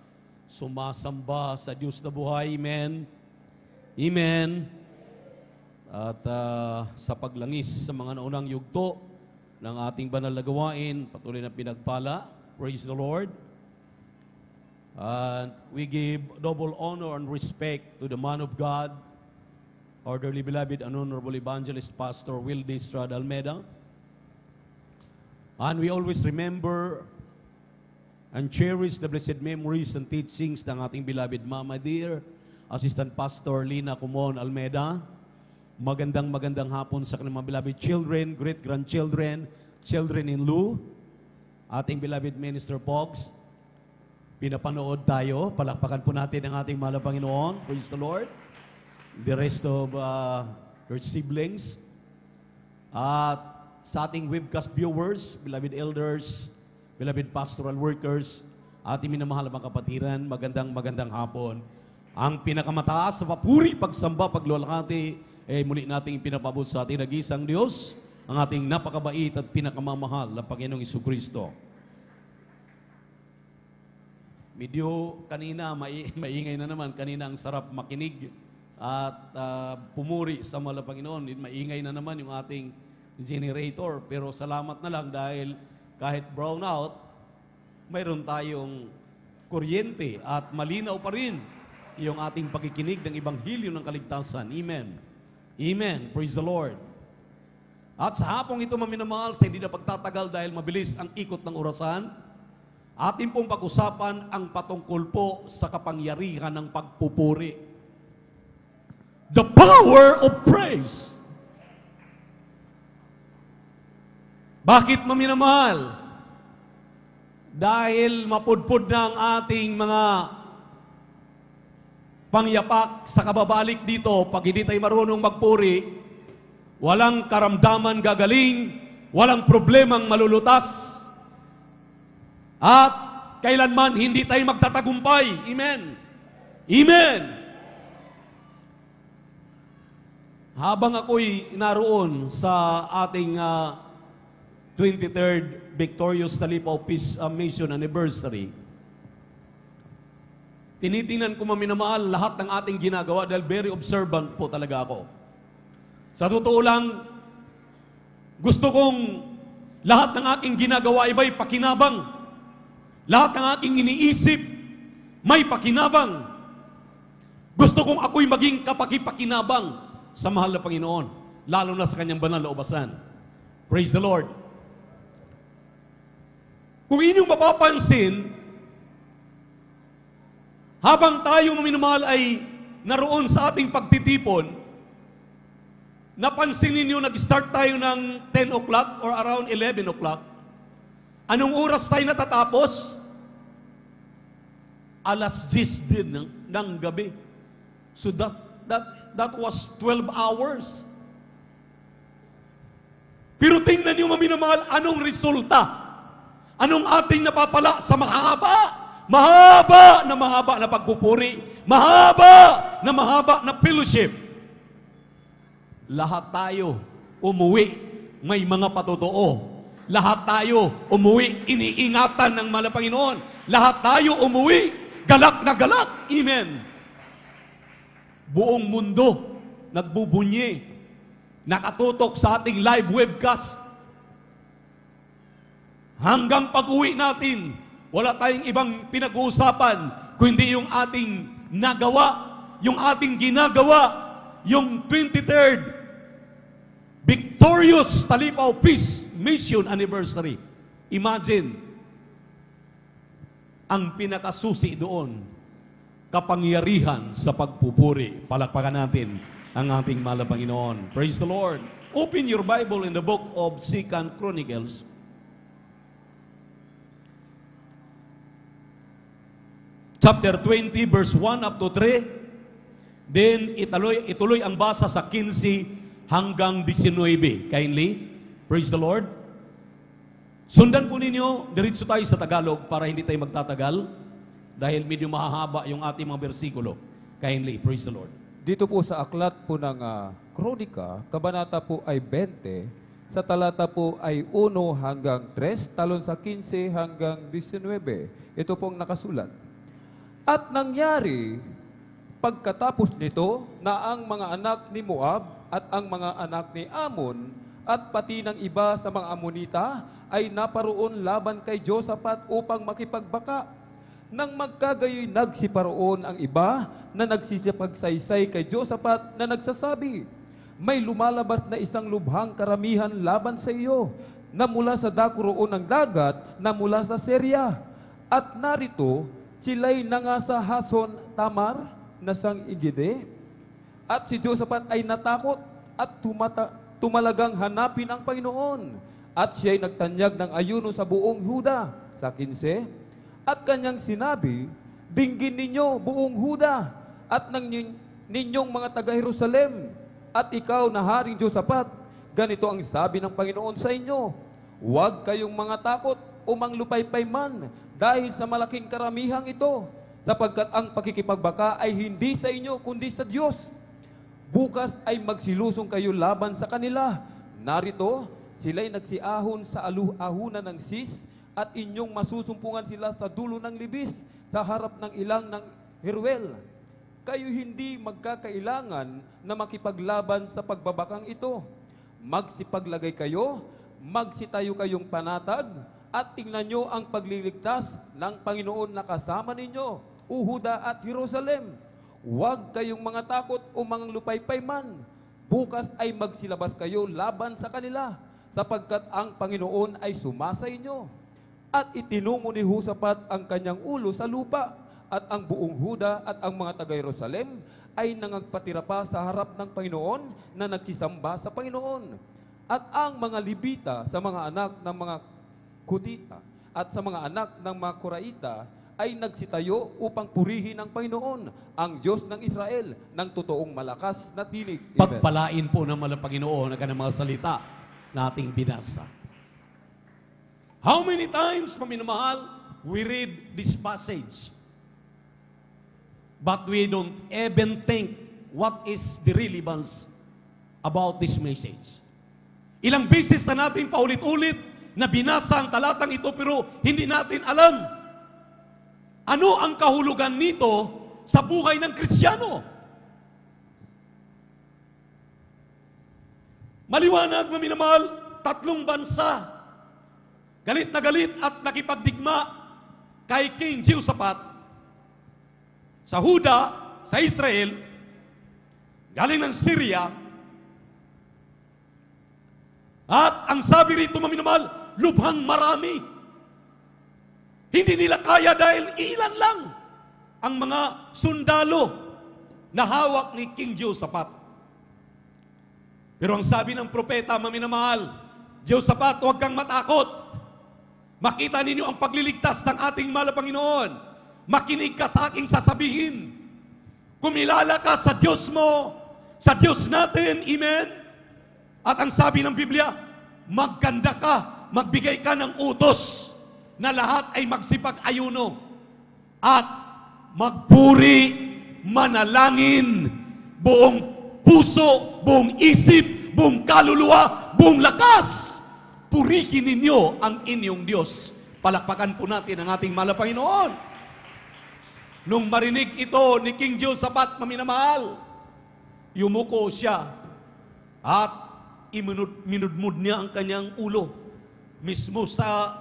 sumasamba sa Diyos na buhay. Amen. Amen. At sa paglangis sa mga naunang yugto ng ating banal na gawain, patuloy na pinagpala. Praise the Lord. And we give double honor and respect to the man of God, our dearly beloved and honorable evangelist Pastor Wilde Estrada Almeida. And we always remember and cherish the blessed memories and teachings ng ating beloved Mama dear, Assistant Pastor Lina Kumon Almeida. Magandang hapon sa kanilang mga beloved children, great-grandchildren, children-in-law, ating beloved Minister Pogs. Pinapanood tayo, palakpakan po natin ang ating mahal na Panginoon. Praise the Lord. The rest of your siblings, at sa ating webcast viewers, beloved elders, beloved pastoral workers, ating minamahal na mga kapatiran, magandang hapon. Ang pinakamataas na papuri, pagsamba, pagluwalhati, muli nating pinapabot sa ating nag-iisang Diyos, ang ating napakabait at pinakamamahal na Panginoong Jesucristo. Medyo kanina, maingay na naman, kanina ang sarap makinig at pumuri sa mahal na Panginoon. Maingay na naman yung ating generator, pero salamat na lang dahil kahit brown out, mayroon tayong kuryente at malinaw pa rin yung ating pakikinig ng Ebanghelyo ng Kaligtasan. Amen. Amen. Praise the Lord. At sa hapong ito, maminamahal, sa hindi na pagtatagal dahil mabilis ang ikot ng orasan, atin pong pag-usapan ang patungkol po sa kapangyarihan ng pagpupuri. The power of praise. Bakit maminamahal? Dahil mapudpud na ang ating mga pangyapak sa kababalik dito. Pag hindi tayo marunong magpuri, walang karamdaman gagaling, walang problemang malulutas. At kailanman hindi tayo magtatagumpay. Amen. Amen. Habang ako'y naroon sa ating 23rd Victorious Talipaw Peace Mission Anniversary, tinitingnan ko maminamahal lahat ng ating ginagawa dahil very observant po talaga ako. Sa totoo lang, gusto kong lahat ng aking ginagawa ay may pakinabang. Lahat ng aking iniisip, may pakinabang. Gusto kong ako'y maging kapakipakinabang sa mahal na Panginoon, lalo na sa kanyang banal na ubasan. Praise the Lord. Kung inyong mapapansin, habang tayo maminamahal ay naroon sa ating pagtitipon, napansin ninyo nag-start tayo ng 10 o'clock or around 11 o'clock. Anong oras tayo natatapos? Alas 10 din ng gabi. So that was 12 hours. Pero tingnan niyo maminamahal, anong resulta? Anong ating napapala sa mahaba na pagpupuri, mahaba na fellowship? Lahat tayo umuwi, may mga patotoo. Lahat tayo umuwi, iniingatan ng mahal na Panginoon. Lahat tayo umuwi, galak na galak. Amen. Buong mundo nagbubunyi, nakatutok sa ating live webcast. Hanggang pag-uwi natin, wala tayong ibang pinag-uusapan kundi yung ating nagawa, yung ating ginagawa, yung 23rd Victorious Talipaw Peace Mission Anniversary. Imagine, ang pinakasusi doon, kapangyarihan sa pagpupuri. Palakpakan natin ang ating mahal na Panginoon. Praise the Lord. Open your Bible in the book of 2 Chronicles. Chapter 20, verse 1 up to 3. Then, ituloy ang basa sa 15 hanggang 19. Kindly. Praise the Lord. Sundan po ninyo, diretso tayo sa Tagalog para hindi tayo magtatagal. Dahil medyo mahahaba yung ating mga bersikulo. Kindly, praise the Lord. Dito po sa aklat po ng Kronika, kabanata po ay 20, sa talata po ay 1 hanggang 3, talon sa 15 hanggang 19. Ito pong nakasulat. At nangyari, pagkatapos nito, na ang mga anak ni Moab at ang mga anak ni Ammon at pati ng iba sa mga Ammonita ay naparoon laban kay Josaphat upang makipagbaka. Nang magkagayoy nagsiparoon ang iba na nagsisipagsaysay kay Josaphat na nagsasabi, may lumalabas na isang lubhang karamihan laban sa iyo na mula sa dako roon ng dagat na mula sa Syria. At narito, sila'y nangasa Hason Tamar na sang Igide. At si Josaphat ay natakot at tumalagang hanapin ang Panginoon. At siya'y nagtanyag ng ayuno sa buong Huda sa 15. At kanyang sinabi, dinggin ninyo buong Huda at ninyong mga taga-Jerusalem. At ikaw na Haring Josaphat, ganito ang sabi ng Panginoon sa inyo, huwag kayong mga takot o manglupaypay man dahil sa malaking karamihang ito, sapagkat ang pakikipagbaka ay hindi sa inyo kundi sa Diyos. Bukas ay magsilusong kayo laban sa kanila. Narito, sila'y nagsiahon sa ahunan ng Sis, at inyong masusumpungan sila sa dulo ng libis sa harap ng ilang ng Jeruel. Kayo hindi magkakailangan na makipaglaban sa pagbabakang ito. Magsipaglagay kayo, magsitayo kayong panatag, at tingnan nyo ang pagliligtas ng Panginoon na kasama ninyo, Uhuda at Jerusalem. Huwag kayong mga takot o mga lupaypay man. Bukas ay magsilabas kayo laban sa kanila, sapagkat ang Panginoon ay sumasa inyo. At itinungo ni Josaphat ang kanyang ulo sa lupa, at ang buong Huda at ang mga taga-Jerusalem ay nangagpatira pa sa harap ng Panginoon na nagsisamba sa Panginoon. At ang mga Libita sa mga anak ng mga Kutita at sa mga anak ng mga Koraita ay nagsitayo upang purihin ang Panginoon, ang Diyos ng Israel, ng totoong malakas na tinig. Amen. Pagpalain po ng mahal na Panginoon ang kanyang mga salita na ating binasa. How many times, paminamahal, we read this passage, but we don't even think what is the relevance about this message. Ilang beses na natin paulit-ulit na binasa ang talatang ito pero hindi natin alam ano ang kahulugan nito sa buhay ng Kristiyano. Maliwanag, maminamahal, 3 bansa, galit na galit at nakipagdigma kay King Jehoshaphat sa Huda, sa Israel, galing ng Syria, at ang sabi rito, maminamahal, lubhang marami. Hindi nila kaya dahil ilan lang ang mga sundalo na hawak ni King Jehoshaphat. Pero ang sabi ng propeta, maminamahal, Jehoshaphat, huwag kang matakot. Makita ninyo ang pagliligtas ng ating mahal na Panginoon. Makinig ka sa aking sasabihin. Kumilala ka sa Diyos mo, sa Diyos natin, amen? At ang sabi ng Biblia, magkanda ka, magbigay ka ng utos na lahat ay magsipag-ayuno at magpuri, manalangin, buong puso, buong isip, buong kaluluwa, buong lakas. Purihin ninyo ang inyong Diyos. Palakpakan po natin ang ating mahal na Panginoon. Nung marinig ito ni King Jehoshaphat, maminamahal, yumuko siya at minudmud niya ang kanyang ulo. Mismo sa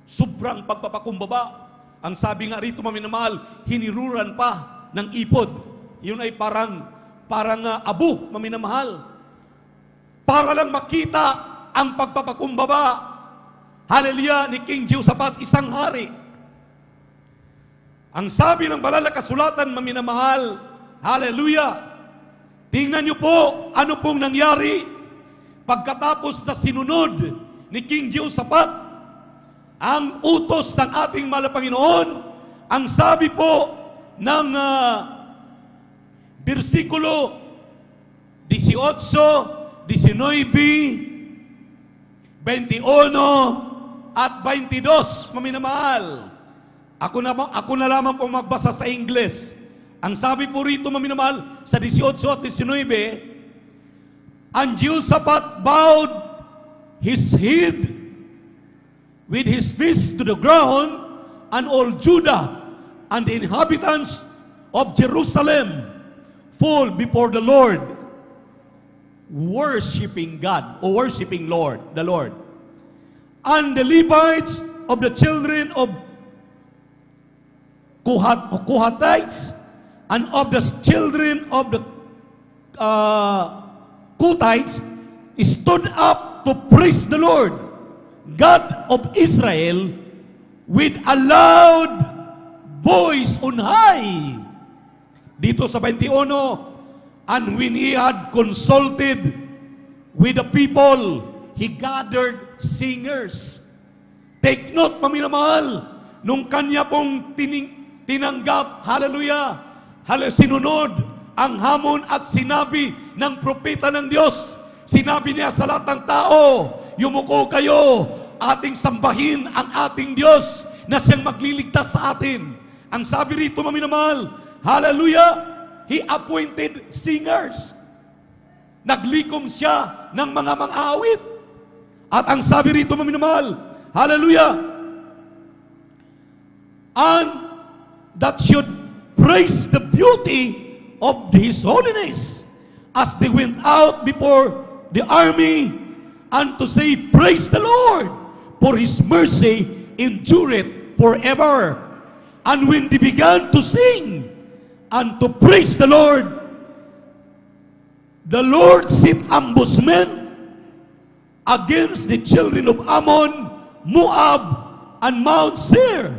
sobrang pagpapakumbaba. Ang sabi nga rito, maminamahal, hiniruran pa ng ipod. Yun ay parang abo, maminamahal. Para lang makita ang pagpapakumbaba, hallelujah, ni King Jehoshaphat, isang hari. Ang sabi ng banal na kasulatan, maminamahal, hallelujah, tingnan niyo po ano pong nangyari pagkatapos na sinunod ni King Jehoshaphat ang utos ng ating mahal na Panginoon. Ang sabi po ng versikulo 18, 19, 21 at 22, maminamahal. Ako na lamang pong magbasa sa Ingles. Ang sabi po rito, maminamahal, sa 18 at 19, and Jehoshaphat bowed his head with his face to the ground, and all Judah and the inhabitants of Jerusalem fall before the Lord, worshiping God, or worshiping the Lord. And the Levites of the children of Kohathites and of the children of the Kuthites stood up to praise the Lord, God of Israel, with a loud voice on high. Dito sa 21, and when he had consulted with the people, he gathered singers. Take note, maminamahal, nung kanya pong tinanggap, hallelujah, sinunod ang hamon at sinabi ng propeta ng Diyos. Sinabi niya sa lahat ng tao, yumuko kayo, ating sambahin ang ating Diyos na siyang magliligtas sa atin. Ang sabi rito, maminamahal, hallelujah, he appointed singers. Naglikom siya ng mga mang-awit. At ang sabi rito, maminamahal, hallelujah, and that should praise the beauty of His holiness as they went out before the army, and to say, praise the Lord, for His mercy endureth forever. And when they began to sing and to praise the Lord set ambushment against the children of Ammon, Moab, and Mount Seir,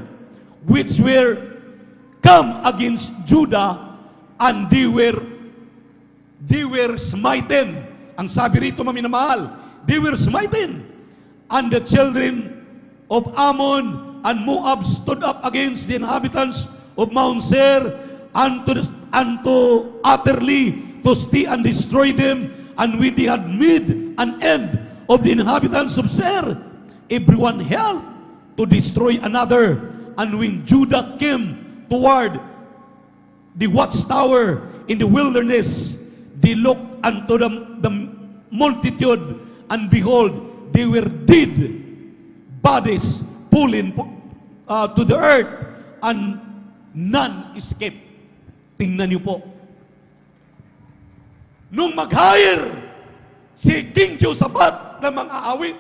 which were come against Judah, and they were smitten. Ang sabi rito, maminamahal, they were smitten. And the children of Ammon and Moab stood up against the inhabitants of Mount Seir, and to utterly to stay and destroy them. And when they had made an end of the inhabitants of Seir, everyone helped to destroy another. And when Judah came toward the watchtower in the wilderness, they looked unto the multitude, and behold, they were dead bodies pulling to the earth, and none escaped. Tingnan niyo po. Nung mag-hire si King Jehoshaphat ng mga awit,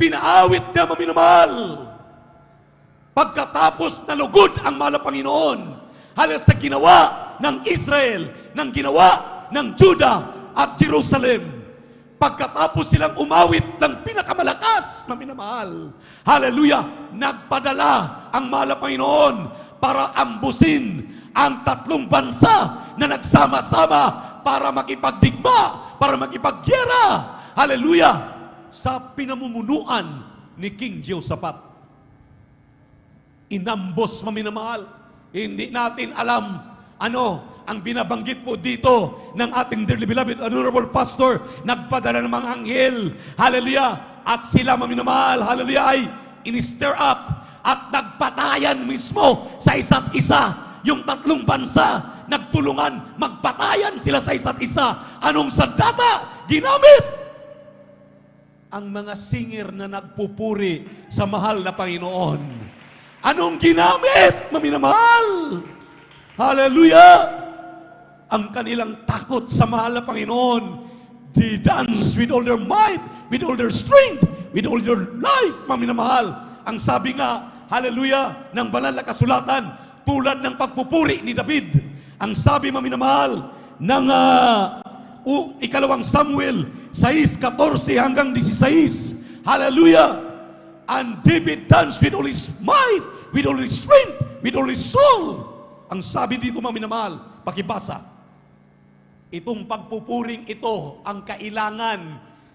pinaawit niya, maminamahal, pagkatapos nalugod ang mahal na Panginoon halos sa ginawa ng Israel, ng ginawa ng Judah at Jerusalem. Pagkatapos silang umawit ng pinakamalakas na minamahal, hallelujah, nagpadala ang mahal na Panginoon para ambusin ang tatlong bansa na nagsama-sama para makipagdigma, para makipaggyera, hallelujah, sa pinamumunuan ni King Jehoshaphat. Inambos, maminamahal. Hindi natin alam ano ang binabanggit po dito ng ating dearly beloved honorable pastor. Nagpadala ng mga anghel, hallelujah, at sila, maminamahal, hallelujah, ay in-stir up at nagpatayan mismo sa isa't isa. Yung tatlong bansa nagtulungan, magpatayan sila sa isa't isa. Anong sandata ginamit? Ang mga singer na nagpupuri sa mahal na Panginoon. Anong ginamit, maminamahal? Hallelujah! Ang kanilang takot sa mahal na Panginoon. They dance with all their might, with all their strength, with all their life, maminamahal. Ang sabi nga, hallelujah, ng banal na kasulatan, tulad ng pagpupuri ni David. Ang sabi, maminamahal, ng ikalawang Samuel 6:14 hanggang 16. Hallelujah! And David danced with all his might, with all his strength, with all his soul. Ang sabi dito, maminamahal, pakibasa. Itong pagpupuring ito ang kailangan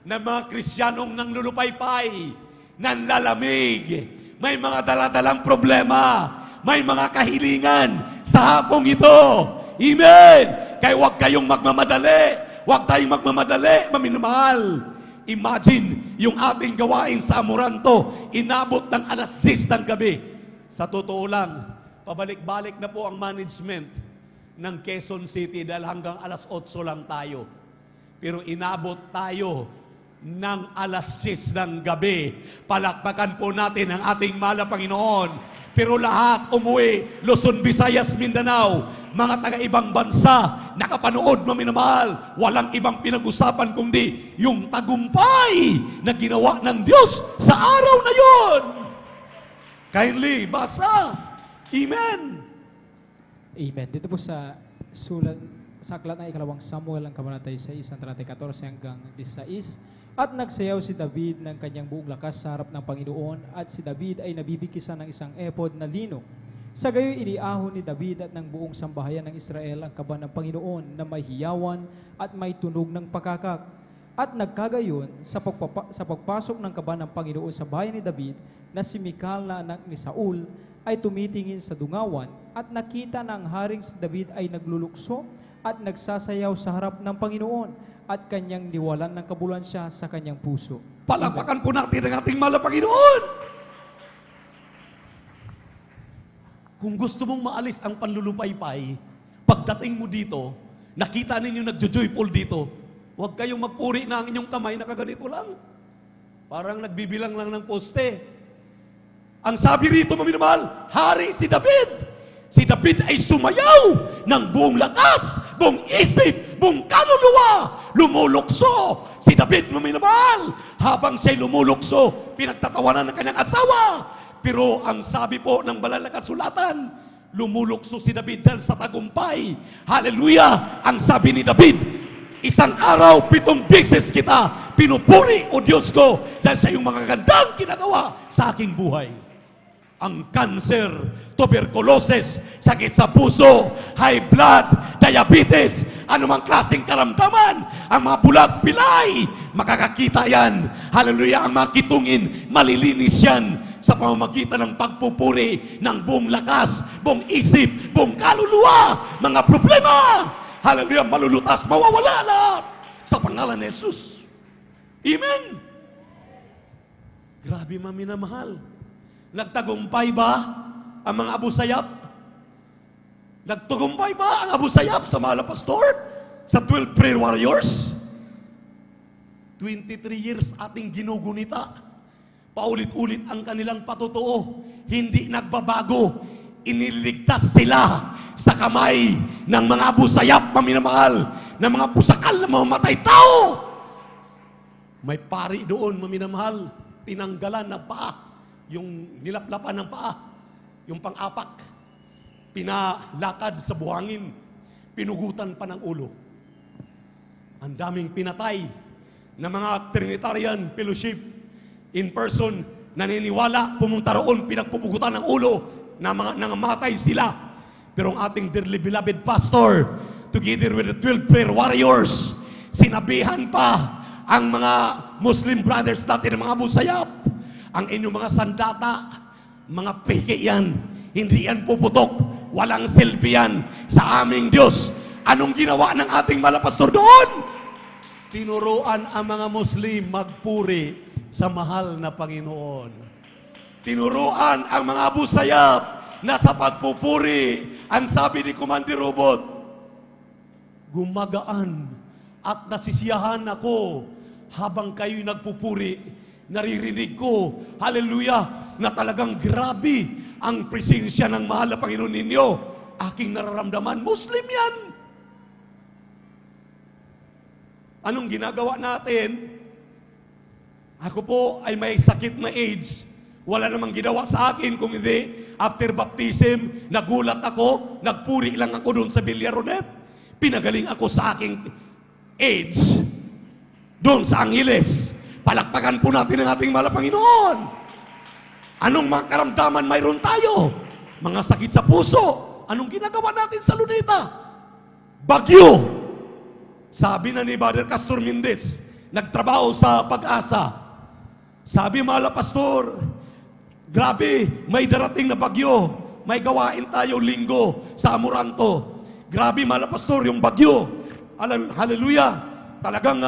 ng mga Kristiyanong nanglulupaypay, nanlalamig, may mga daladalang problema, may mga kahilingan sa hapong ito. Amen! Kaya huwag kayong magmamadali, huwag tayong magmamadali, maminamahal. Imagine, yung ating gawain sa Amoranto, inabot ng alas 6 ng gabi. Sa totoo lang, pabalik-balik na po ang management ng Quezon City dahil hanggang alas 8 lang tayo. Pero inabot tayo ng alas 6 ng gabi. Palakpakan po natin ang ating mahal na Panginoon. Pero lahat umuwi, Luzon, Visayas, Mindanao, mga taga-ibang bansa, nakapanood, maminamahal, walang ibang pinag-usapan kundi yung tagumpay na ginawa ng Diyos sa araw na yon. Kindly, basa. Amen. Amen. Dito po sa sulat, sa aklat ng ikalawang Samuel, ang kabanata 6, ang talata 14 hanggang 16. At nagsayaw si David ng kanyang buong lakas sa harap ng Panginoon, at si David ay nabibikisan ng isang ephod na lino. Sa gayoy iniahon ni David at ng buong sambahayan ng Israel ang kaban ng Panginoon na may hiyawan at may tunog ng pakakak. At nagkagayon sa pagpasok ng kaban ng Panginoon sa bayan ni David, na si Mikal na anak ni Saul ay tumitingin sa dungawan, at nakita na ang haring si David ay naglulukso at nagsasayaw sa harap ng Panginoon, at kanyang niwalan ng kabulansya sa kanyang puso. Palakpakan po natin ang ating mahal na Panginoon. Kung gusto mong maalis ang panlulupaypay, pagdating mo dito, nakita ninyo nagjo-joyful dito, huwag kayong magpuri na ang inyong kamay na kaganito lang. Parang nagbibilang lang ng poste. Ang sabi rito, maminamahal, hari si David. Si David ay sumayaw ng buong lakas, buong isip, buong kaluluwa. Lumulukso. Si David, maminamahal, habang siya'y lumulukso, pinagtatawanan ng kanyang asawa. Pero ang sabi po ng banal na kasulatan, lumulukso si David dahil sa tagumpay. Hallelujah! Ang sabi ni David, isang araw, 7 beses kita pinupuri, O Diyos ko, dahil sa iyong mga gandang kinagawa sa aking buhay. Ang cancer, tuberculosis, sakit sa puso, high blood, diabetes, anumang klaseng karamdaman, ang mga bulag, pilay, makakakita yan. Hallelujah! Ang mga kitungin, malilinis yan sa pamamagitan ng pagpupuri ng buong lakas, buong isip, buong kaluluwa, mga problema. Hallelujah! Malulutas, mawawala lahat sa pangalan ni Jesus. Amen! Grabe mga minamahal. Nagtagumpay ba ang mga Abu Sayyaf? Nagtagumpay ba ang Abu Sayyaf sa mga pastor? Sa 12 prayer warriors? 23 years ating ginugunita. Paulit-ulit ang kanilang patutuo. Hindi nagbabago. Iniligtas sila sa kamay ng mga Abu Sayyaf, maminamahal, ng mga pusakal na mamamatay tao. May pari doon, maminamahal, tinanggalan ng paa, yung nilaplapan ng paa, yung pang-apak, pinalakad sa buhangin, pinugutan pa ng ulo. Ang daming pinatay na mga Trinitarian Fellowship in person, naniniwala, pumunta roon, pinagpupugutan ng ulo, na mga nangamatay sila. Pero ang ating dearly beloved pastor, together with the 12 prayer warriors, sinabihan pa ang mga Muslim brothers natin, mga Abu Sayyaf, ang inyong mga sandata, mga peke yan, hindi yan puputok, walang silbi yan sa aming Diyos. Anong ginawa ng ating malapastor doon? Tinuruan ang mga Muslim magpuri sa mahal na Panginoon. Tinuruan ang mga Abu Sayyaf na sa pagpupuri, ang sabi ni Commander Robot, gumagaan at nasisiyahan ako habang kayo'y nagpupuri. Naririnig ko, hallelujah, na talagang grabe ang presensya ng mahal na Panginoon ninyo. Aking nararamdaman, Muslim yan. Anong ginagawa natin? Ako po ay may sakit na AIDS. Wala namang ginawa sa akin kung hindi, after baptism, nagulat ako, nagpuri lang ako doon sa Villaronet. Pinagaling ako sa aking AIDS doon sa Angeles. Palakpakan po natin ang ating mahal na Panginoon. Anong mga karamdaman mayroon tayo? Mga sakit sa puso. Anong ginagawa natin sa Luneta? Bagyo. Sabi na ni Brother Castor Mendez, nagtrabaho sa Pag-asa. Sabi mahal na pastor, grabe, may darating na bagyo. May gawain tayo linggo sa Amoranto. Grabe mahal na pastor, yung bagyo. Hallelujah. Talagang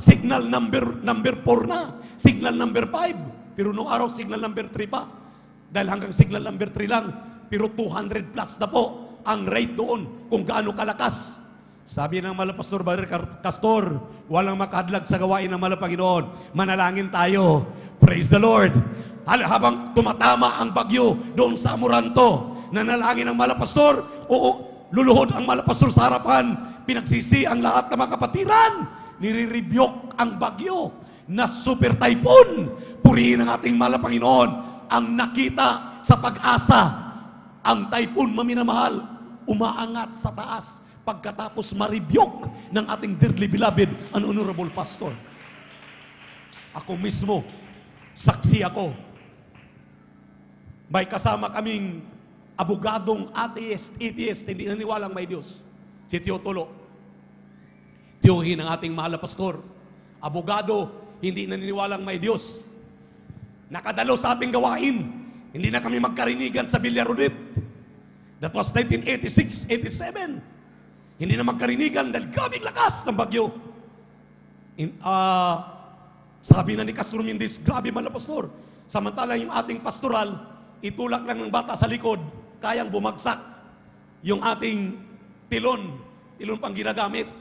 signal number 4 na. Signal number 5. Pero noong araw, signal number 3 pa. Dahil hanggang signal number 3 lang. Pero 200 plus na po ang rate doon kung gaano kalakas. Sabi ng mahal na pastor, Brother Castor, walang makadlag sa gawain ng mahal na Panginoon. Manalangin tayo. Praise the Lord. Habang tumatama ang bagyo doon sa Amoranto, nanalangin ang mahal na pastor, luluhod ang mahal na pastor sa harapan, pinagsisi ang lahat ng mga kapatiran, nire-rebuke ang bagyo na super typhoon. Purihin ang ating mahal na Panginoon. Ang nakita sa Pag-asa, ang typhoon, maminamahal, umaangat sa taas pagkatapos ma-rebuke ng ating dearly beloved and honorable pastor. Ako mismo, saksi ako. May kasama kaming abogadong atheist, hindi naniwalang may Diyos. Si Teotulo. Tiyuhin ng ating mahal na pastor. Abogado, hindi naniniwalang may Diyos. Nakadalo sa ating gawain. Hindi na kami magkarinigan sa Villaronet. That was 1986, 87. Hindi na magkarinigan dahil grabing lakas ng bagyo. Sabi na ni Castor Mendez, grabe man na pastor. Samantalang yung ating pastoral, itulak lang ng bata sa likod, kayang bumagsak yung ating tilon pang ginagamit.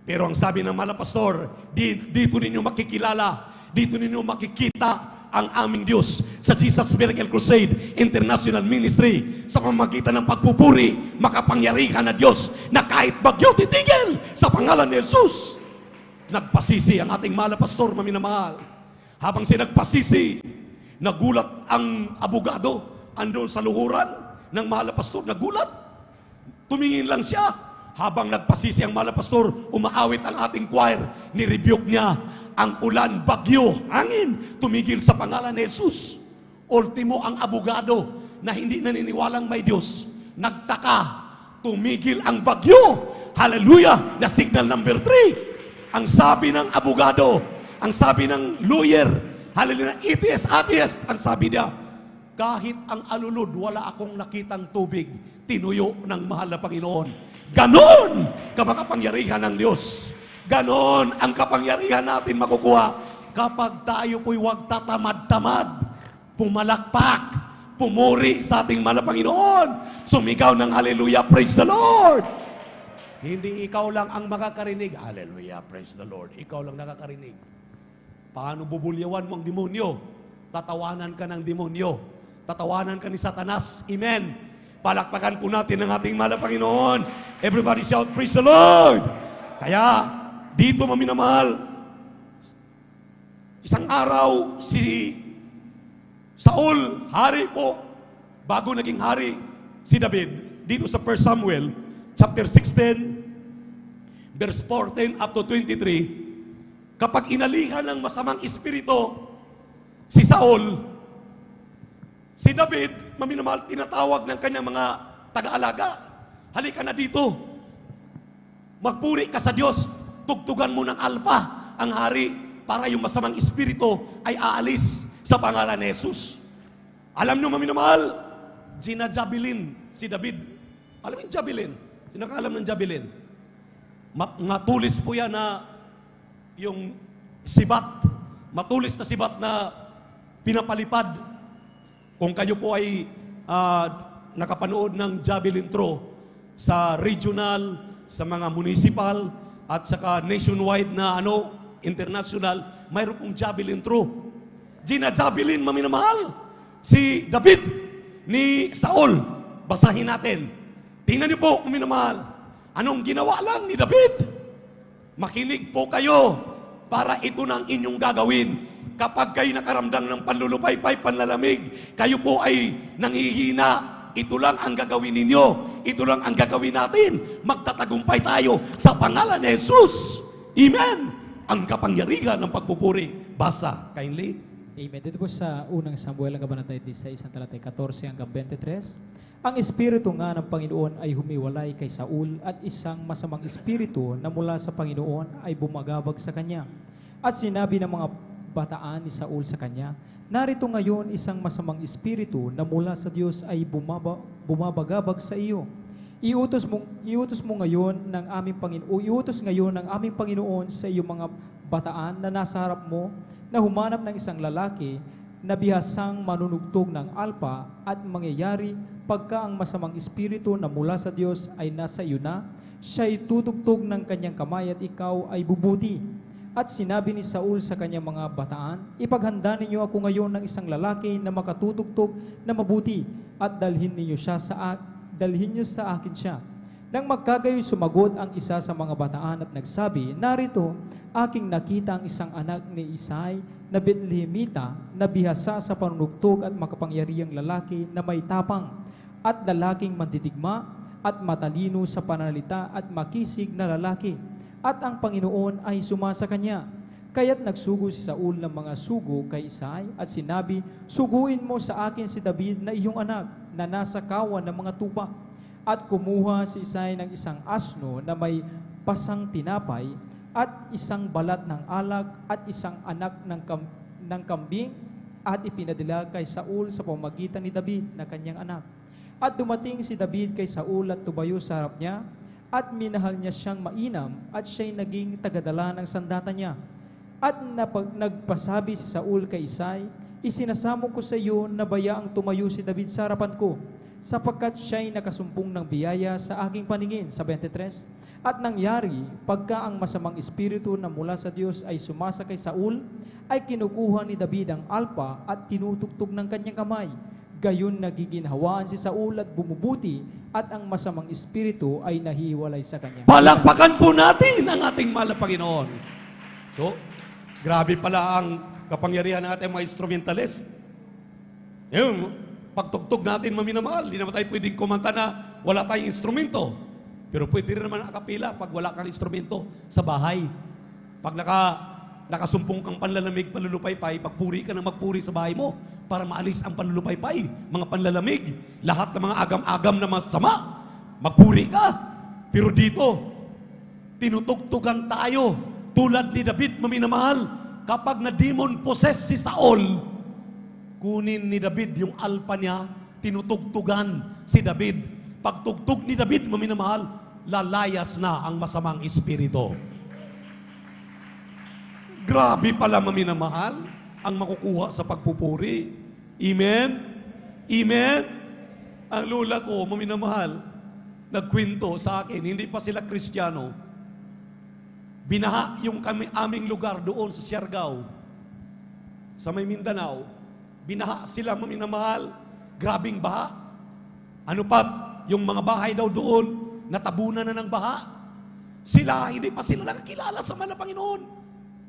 Pero ang sabi ng mga pastor, dito ninyo makikilala, dito ninyo makikita ang aming Diyos sa Jesus Miracle Crusade International Ministry sa pamamagitan ng pagpupuri, makapangyarihan na Diyos na kahit bagyo titigil sa pangalan ni Jesus. Nagpasisi ang ating mahal na pastor, maminamahal. Habang siya nagpasisi, nagulat ang abogado andun sa luhuran ng mahal na pastor, nagulat. Tumingin lang siya. Habang nagpasisi ang mahal na pastor, umaawit ang ating choir, ni-rebuke niya ang ulan, bagyo, hangin, tumigil sa pangalan ni Jesus. Ultimo ang abogado na hindi naniniwalang may Diyos, nagtaka, tumigil ang bagyo. Hallelujah! Na signal number 3. Ang sabi ng abogado, ang sabi ng lawyer, hallelujah, atheist, ang sabi niya, kahit ang alulod, wala akong nakitang tubig, tinuyo ng mahal na Panginoon. Ganon ka makapangyarihan ng Diyos. Ganon ang kapangyarihan natin makukuha kapag tayo po'y huwag tatamad-tamad, pumalakpak, pumuri sa ating mahal na Panginoon, sumigaw ng hallelujah, praise the Lord. Hindi ikaw lang ang makakarinig, hallelujah, praise the Lord. Ikaw lang nakakarinig. Paano bubulyawan mo ang demonyo? Tatawanan ka ng demonyo. Tatawanan ka ni Satanas. Amen. Palakpakan po natin ang ating mahal na Panginoon. Everybody shout, praise the Lord. Kaya, dito maminamahal, isang araw si Saul, hari po, bago naging hari si David, dito sa 1 Samuel, chapter 16, verse 14 up to 23, kapag inalihan ng masamang espiritu si Saul, si David, maminamahal, tinatawag ng kanyang mga taga-alaga, halika na dito, magpuri ka sa Diyos, tugtugan mo ng alpa ang hari para yung masamang espiritu ay aalis sa pangalan ni Jesus. Alam nyo, maminamahal, ginajabilin si David. Alam yung javelin? Sino nakaalam ng javelin? Matulis po yan na yung sibat, matulis na sibat na pinapalipad. Kung kayo po ay nakapanood ng javelin throw sa regional, sa mga municipal, at saka nationwide na international, mayroon pong javelin throw. Ginajabilin, maminamahal, si David ni Saul. Basahin natin. Tingnan niyo po, maminamahal, anong ginawa lang ni David? Makinig po kayo para ito na ang inyong gagawin. Kapag kayo nakaramdam ng panlulupaypay, panlalamig, kayo po ay nanghihina, ito lang ang gagawin ninyo. Ito lang ang gagawin natin. Magtatagumpay tayo sa pangalan ni Jesus. Amen. Ang kapangyarihan ng pagpupuri. Basa, kindly. Amen. Dito po sa unang Samuel, ang kabanata 16, ang talatay 14 hanggang 23. Ang espiritu nga ng Panginoon ay humiwalay kay Saul at isang masamang espiritu na mula sa Panginoon ay bumagabag sa kanya. At sinabi ng mga bataan ni Saul sa kanya, narito ngayon isang masamang espiritu na mula sa Diyos ay bumabagabag sa iyo. Iutos mo ngayon ng aming Panginoon, iutos ngayon ng aming Panginoon sa iyong mga bataan na nasa harap mo na humanap ng isang lalaki na bihasang manunugtog ng alpa at mangyayari pagka ang masamang espiritu na mula sa Diyos ay nasa iyo na, siya'y tutugtog ng kanyang kamay at ikaw ay bubuti. At sinabi ni Saul sa kanyang mga bataan, ipaghanda ninyo ako ngayon ng isang lalaki na makatutugtog na mabuti at dalhin niyo sa akin siya. Nang magkagayoy sumagot ang isa sa mga bataan at nagsabi, narito, aking nakita ang isang anak ni Isai na Bethlehemita na bihasa sa panunugtog at makapangyarihang lalaki na may tapang at lalaking mandidigma at matalino sa pananalita at makisig na lalaki. At ang Panginoon ay sumasa kanya. Kaya't nagsugo si Saul ng mga sugo kay Isai at sinabi, suguin mo sa akin si David na iyong anak na nasa kawan ng mga tupa. At kumuha si Isai ng isang asno na may pasang tinapay at isang balat ng alak at isang anak ng kambing at ipinadala kay Saul sa pamamagitan ni David na kanyang anak. At dumating si David kay Saul at tumayo sa harap niya at minahal niya siyang mainam at siya'y naging tagadala ng sandata niya. At nagpasabi si Saul kay Isai, isinasamo ko sa iyo na bayaang tumayo si David sa harapan ko, sapagkat siya'y nakasumpong ng biyaya sa aking paningin. Sa 23, at nangyari, pagka ang masamang espiritu na mula sa Diyos ay sumasa kay Saul, ay kinukuha ni David ang alpa at tinutugtog ng kanyang kamay. Gayon nagiginhawaan si Saul at bumubuti at ang masamang espiritu ay nahiwalay sa kanya. Palakpakan po natin ang ating mahal na Panginoon. So, grabe pala ang kapangyarihan ng ating mga instrumentalist. Yung pagtugtog natin, maminamahal, hindi naman tayo pwedeng kumanta na wala tayong instrumento. Pero pwede rin naman akapila pag wala kang instrumento sa bahay. Pag nakasumpong kang panlalamig, panlulupaypay, pagpuri ka na magpuri sa bahay mo para maalis ang panlulupaypay, mga panlalamig, lahat ng mga agam-agam na masama, magpuri ka. Pero dito, tinutugtugan tayo tulad ni David, maminamahal. Kapag na-demon possess si Saul, kunin ni David yung alpa niya, tinutugtugan si David. Pagtugtog ni David, maminamahal, lalayas na ang masamang espiritu. Grabe pala maminamahal ang makukuha sa pagpupuri. Amen? Amen? Ang lola ko, maminamahal, nagkwento sa akin, hindi pa sila Kristiyano. Binaha yung aming lugar doon sa Siargao, sa may Mindanao. Binaha sila, maminamahal. Grabing baha. Ano pa, yung mga bahay daw doon, natabunan na ng baha. Sila, hindi pa sila nakakilala sa mahal na Panginoon.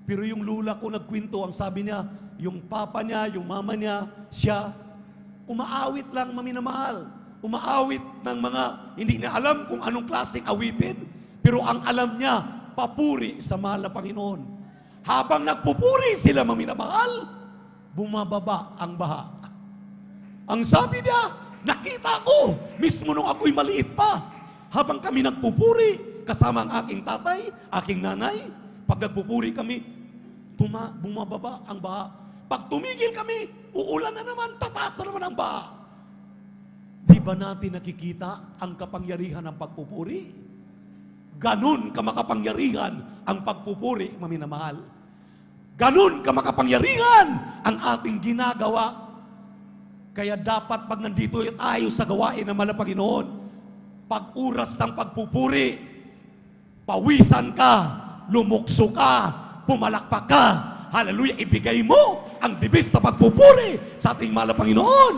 Pero yung lula ko nagkwento, ang sabi niya, yung papa niya, yung mama niya, siya, umaawit lang, maminamahal. Umaawit ng mga, hindi na alam kung anong klaseng awitin, pero ang alam niya, papuri sa mahal na Panginoon. Habang nagpupuri sila, maminamahal, bumababa ang baha. Ang sabi niya, nakita ko, mismo nung ako'y maliit pa, habang kami nagpupuri, kasama ang aking tatay, aking nanay, pag nagpupuri kami, bumababa ang baha. Pag tumigil kami, uulan na naman, tataas na naman ang baha. Di ba natin nakikita ang kapangyarihan ng pagpupuri? Ganun kamakapangyarihan ang pagpupuri, maminamahal. Ganun kamakapangyarihan ang ating ginagawa. Kaya dapat pag nandito tayo sa gawain ng mahal na Panginoon, pag oras ng pagpupuri, pawisan ka, lumukso ka, pumalakpak ka, hallelujah, ibigay mo ang dibis na pagpupuri sa ating mahal na Panginoon.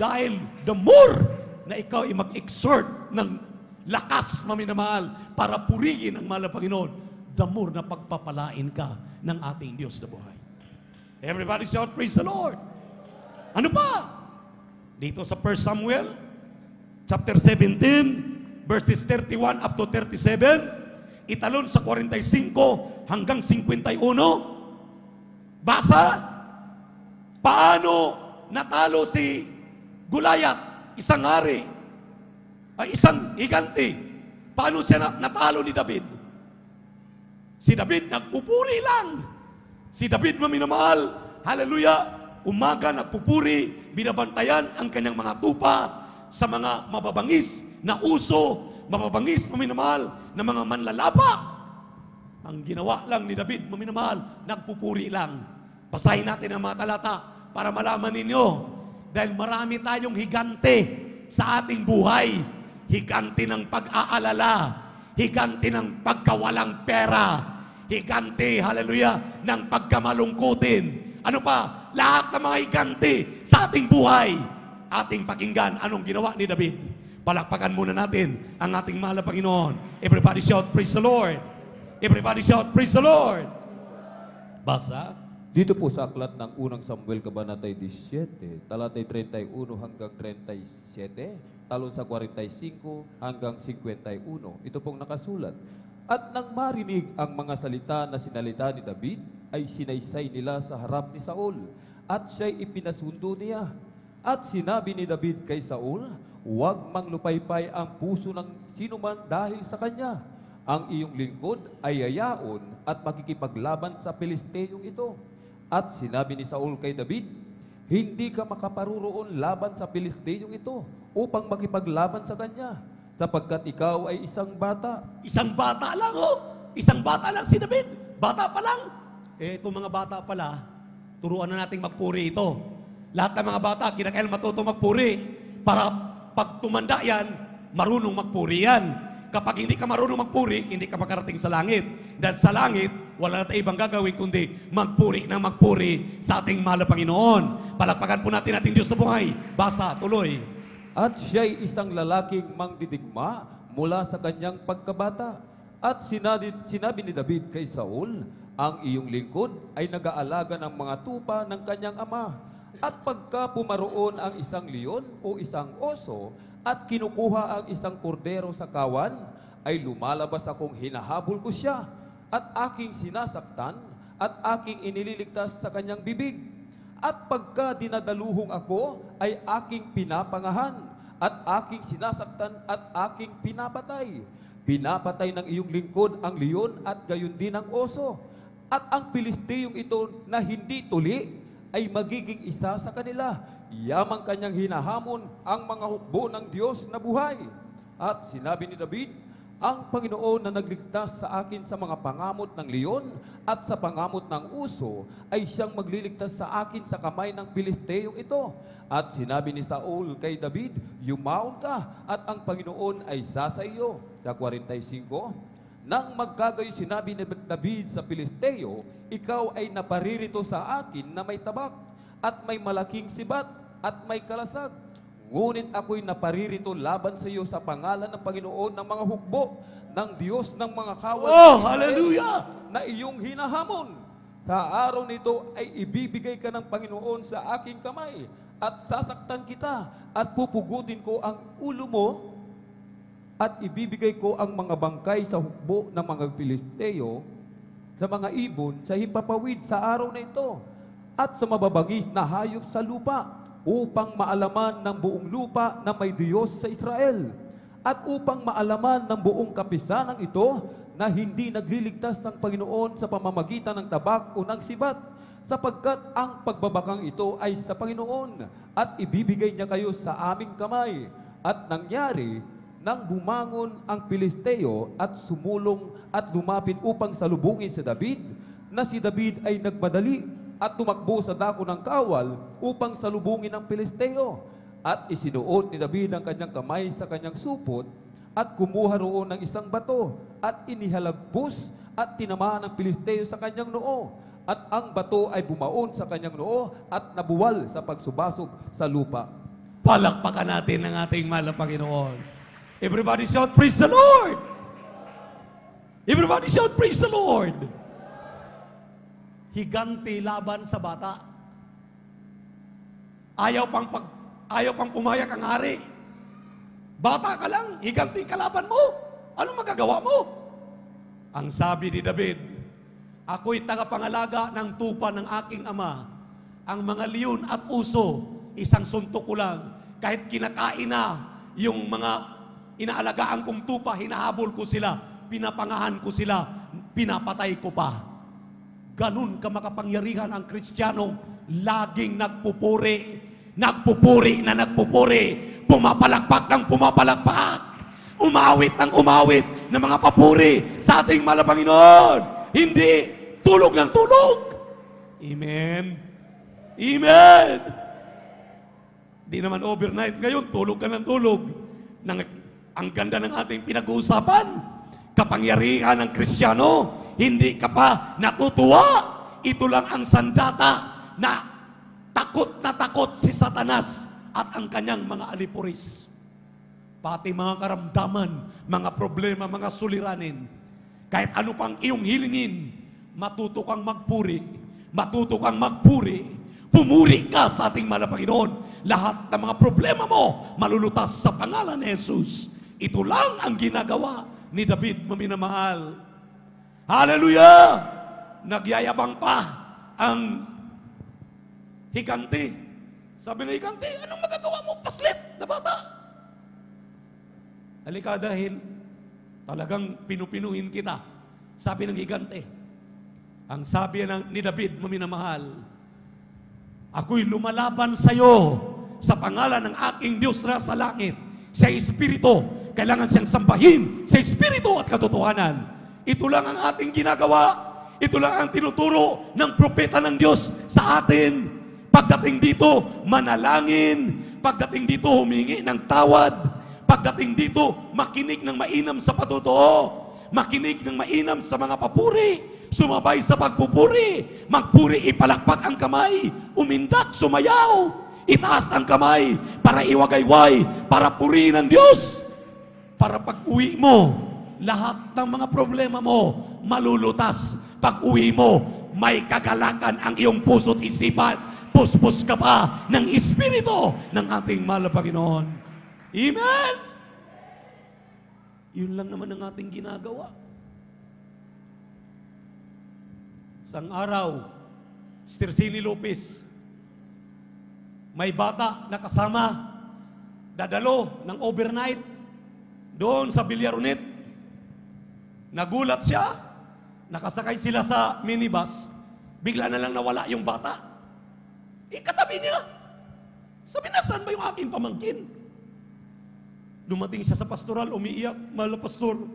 Dahil the more na ikaw ay mag-exert ng lakas, maminamahal, para purihin ang mahal na Panginoon, the more na pagpapalain ka ng ating Diyos na buhay. Everybody shout, praise the Lord. Ano pa? Dito sa 1 Samuel, chapter 17, verses 31 up to 37, italon sa 45 hanggang 51. Basa, paano natalo si Goliath, isang hari, ay isang higante. Paano siya natalo ni David? Si David nagpupuri lang. Si David, maminamahal, hallelujah, umaga nagpupuri, binabantayan ang kanyang mga tupa sa mga mababangis na uso, mababangis, maminamahal, na mga manlalapa. Ang ginawa lang ni David, maminamahal, nagpupuri lang. Basahin natin ang mga talata para malaman ninyo. Dahil marami tayong higante sa ating buhay. Higante ng pag-aalala. Higante ng pagkawalang pera. Higante, hallelujah, ng pagkamalungkutin. Ano pa? Lahat ng mga higante sa ating buhay. Ating pakinggan anong ginawa ni David. Palakpakan muna natin ang ating mahal na Panginoon. Everybody shout, praise the Lord. Everybody shout, praise the Lord. Basa. Dito po sa aklat ng unang Samuel, Kabanatay 17, talatay 31 hanggang 37, talon sa 45 hanggang 51. Ito pong nakasulat. At nang marinig ang mga salita na sinalita ni David, ay sinaysay nila sa harap ni Saul, at siya'y ipinasundo niya. At sinabi ni David kay Saul, huwag manglupaypay ang puso ng sinuman dahil sa kanya. Ang iyong lingkod ay yayaon at makikipaglaban sa Pilisteyong ito. At sinabi ni Saul kay David, hindi ka makaparuroon laban sa Pilisteyong ito upang makipaglaban sa kanya, sapagkat ikaw ay isang bata. Isang bata lang, oh. Isang bata lang si David. Bata pa lang. Itong mga bata pala, turuan na nating magpuri ito. Lahat ng mga bata, kinakailan matuto magpuri. Para pag tumanda yan, marunong magpuri yan. Kapag hindi ka marunong magpuri, hindi ka makarating sa langit. Dahil sa langit, wala na tayo ibang gagawin kundi magpuri ng magpuri sa ating mahal na Panginoon. Palakpakan po natin ating Diyos na buhay. Basa, tuloy. At siya'y isang lalaking mangdidigma mula sa kanyang pagkabata. At sinabi ni David kay Saul, ang iyong lingkod ay nag-aalaga ng mga tupa ng kanyang ama. At pagka pumaroon ang isang leon o isang oso, at kinukuha ang isang kordero sa kawan, ay lumalabas akong hinahabol ko siya, at aking sinasaktan, at aking inililigtas sa kanyang bibig. At pagka dinadaluhong ako, ay aking pinapangahan, at aking sinasaktan, at aking pinapatay. Pinapatay ng iyong lingkod ang leon at gayon din ang oso. At ang Pilisteyong ito na hindi tuli, ay magiging isa sa kanila. Yamang kanyang hinahamon ang mga hukbo ng Diyos na buhay. At sinabi ni David, Ang Panginoon na nagligtas sa akin sa mga pangamot ng leon at sa pangamot ng uso ay siyang magliligtas sa akin sa kamay ng Pilisteyong ito. At sinabi ni Saul kay David, yumaon ka at ang Panginoon ay sa iyo. Sa 45, nang magkagayoy sinabi ni David sa Pilisteo, ikaw ay naparirito sa akin na may tabak at may malaking sibat at may kalasag. Ngunit ako'y naparirito laban sa iyo sa pangalan ng Panginoon ng mga hukbo, ng Diyos ng mga kawal Hallelujah! na iyong hinahamon. Sa araw nito ay ibibigay ka ng Panginoon sa aking kamay at sasaktan kita at pupugutin ko ang ulo mo at ibibigay ko ang mga bangkay sa hukbo ng mga Pilisteo sa mga ibon sa himpapawid sa araw na ito at sa mababangis na hayop sa lupa upang maalaman ng buong lupa na may Diyos sa Israel at upang maalaman ng buong kapisanang ito na hindi nagliligtas ng Panginoon sa pamamagitan ng tabak o ng sibat sapagkat ang pagbabakang ito ay sa Panginoon at ibibigay niya kayo sa aming kamay. At nangyari nang bumangon ang Pilisteo at sumulong at lumapit upang salubungin si David, na si David ay nagmadali at tumakbo sa dako ng kawal upang salubungin ang Pilisteo. At isinuot ni David ang kanyang kamay sa kanyang supot at kumuha roon ng isang bato at inihalagpos at tinamaan ng Pilisteo sa kanyang noo. At ang bato ay bumaon sa kanyang noo at nabuwal sa pagsubasob sa lupa. Palakpakan natin ang ating mahal na Panginoon. Everybody shout, praise the Lord! Everybody shout, praise the Lord! Higanti laban sa bata. Ayaw pang pumayag ang hari. Bata ka lang, higanti kalaban mo. Anong magagawa mo? Ang sabi ni David, ako'y tagapangalaga ng tupa ng aking ama. Ang mga leon at uso, isang suntok ko lang. Kahit kinakain na yung mga inaalagaan kong tupa, hinahabol ko sila, pinapangahan ko sila, pinapatay ko pa. Ganun ka makapangyarihan ang Kristiyano, laging nagpupuri na nagpupuri, pumapalakpak ng pumapalakpak, umawit ng umawit ng mga papuri sa ating mahal na Panginoon. Hindi tulog ng tulog. Amen. Amen. Di naman overnight ngayon, tulog ka ng tulog. Ang ganda ng ating pinag-uusapan, kapangyarihan ng Kristiyano, hindi ka pa natutuwa. Ito lang ang sandata na takot si Satanas at ang kanyang mga alipuris. Pati mga karamdaman, mga problema, mga suliranin. Kahit ano pang iyong hilingin, matuto kang magpuri. Matuto kang magpuri. Pumuri ka sa ating mahal na Panginoon. Lahat ng mga problema mo, malulutas sa pangalan ni Jesus. Ito lang ang ginagawa ni David, maminamahal. Hallelujah! Nagyayabang pa ang higanti. Sabi ng higanti, anong magagawa mo? Paslit na bata. Halika dahil talagang pinupinuhin kita. Sabi ng higanti. Ang sabi ni David, maminamahal, ako'y lumalaban sa iyo sa pangalan ng aking Diyos na sa langit. Siya Espiritu. Kailangan siyang sambahin sa Espiritu at katotohanan. Ito lang ang ating ginagawa. Ito lang ang tinuturo ng propeta ng Diyos sa atin. Pagdating dito, manalangin. Pagdating dito, humingi ng tawad. Pagdating dito, makinig ng mainam sa patotoo. Makinig ng mainam sa mga papuri. Sumabay sa pagpupuri. Magpuri, ipalakpak ang kamay. Umindak, sumayaw. Itaas ang kamay para iwagayway, para purihin ang Diyos. Para pag-uwi mo, lahat ng mga problema mo malulutas. Pag-uwi mo, may kagalakan ang iyong puso't isipan. Puspos ka pa ng Espiritu ng ating mahal na Panginoon. Amen? Yun lang naman ang ating ginagawa. Isang araw, Stirsini Lopez, may bata na kasama, dadalo ng overnight doon sa Villaronet. Nagulat siya, nakasakay sila sa minibus, bigla na lang nawala yung bata. Katabi niya. Sabi, nasaan ba yung aking pamangkin? Dumating siya sa pastoral, umiiyak, mahal na pastor,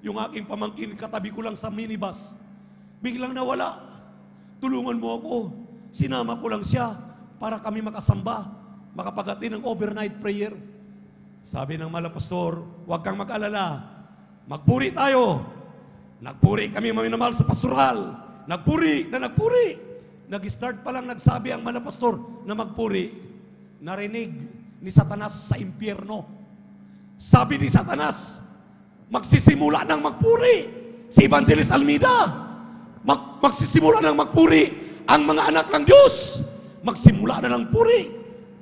Yung aking pamangkin, katabi ko lang sa minibus. Biglang nawala. Tulungan mo ako. Sinama ko lang siya para kami makasamba, makapagati ng overnight prayer. Sabi ng malapastor, huwag kang mag-alala. Magpuri tayo. Nagpuri kami, maminamahal, sa pastoral. Nagpuri na nagpuri. Nag-start pa lang nagsabi ang malapastor na magpuri. Narinig ni Satanas sa impyerno. Sabi ni Satanas, magsisimula ng magpuri. Si Evangelist Almeida, magsisimula ng magpuri. Ang mga anak ng Diyos, magsimula na ng puri.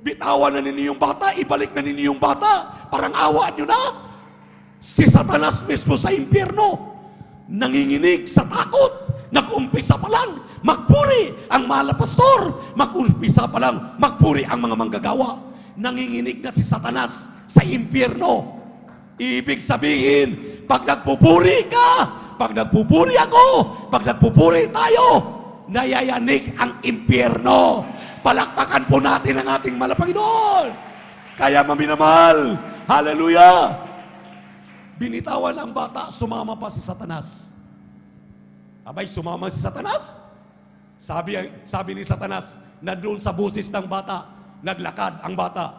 Bitawan na ninyo yung bata, ibalik na ninyo yung bata. Parang awaan nyo na. Si Satanas mismo sa impyerno, nanginginig sa takot. Nag-umpisa pa lang, magpuri ang mga pastor. Mag-umpisa pa lang, magpuri ang mga manggagawa. Nanginginig na si Satanas sa impyerno. Ibig sabihin, pag nagpupuri ka, pag nagpupuri ako, pag nagpupuri tayo, nayayanig ang impyerno. Palakpakan po natin ang ating mahal na Panginoon. Kaya maminamahal, hallelujah! Binitawan ang bata, sumama pa si Satanas. Abay, sumama si Satanas? Sabi ni Satanas, na doon sa busis ng bata, naglakad ang bata.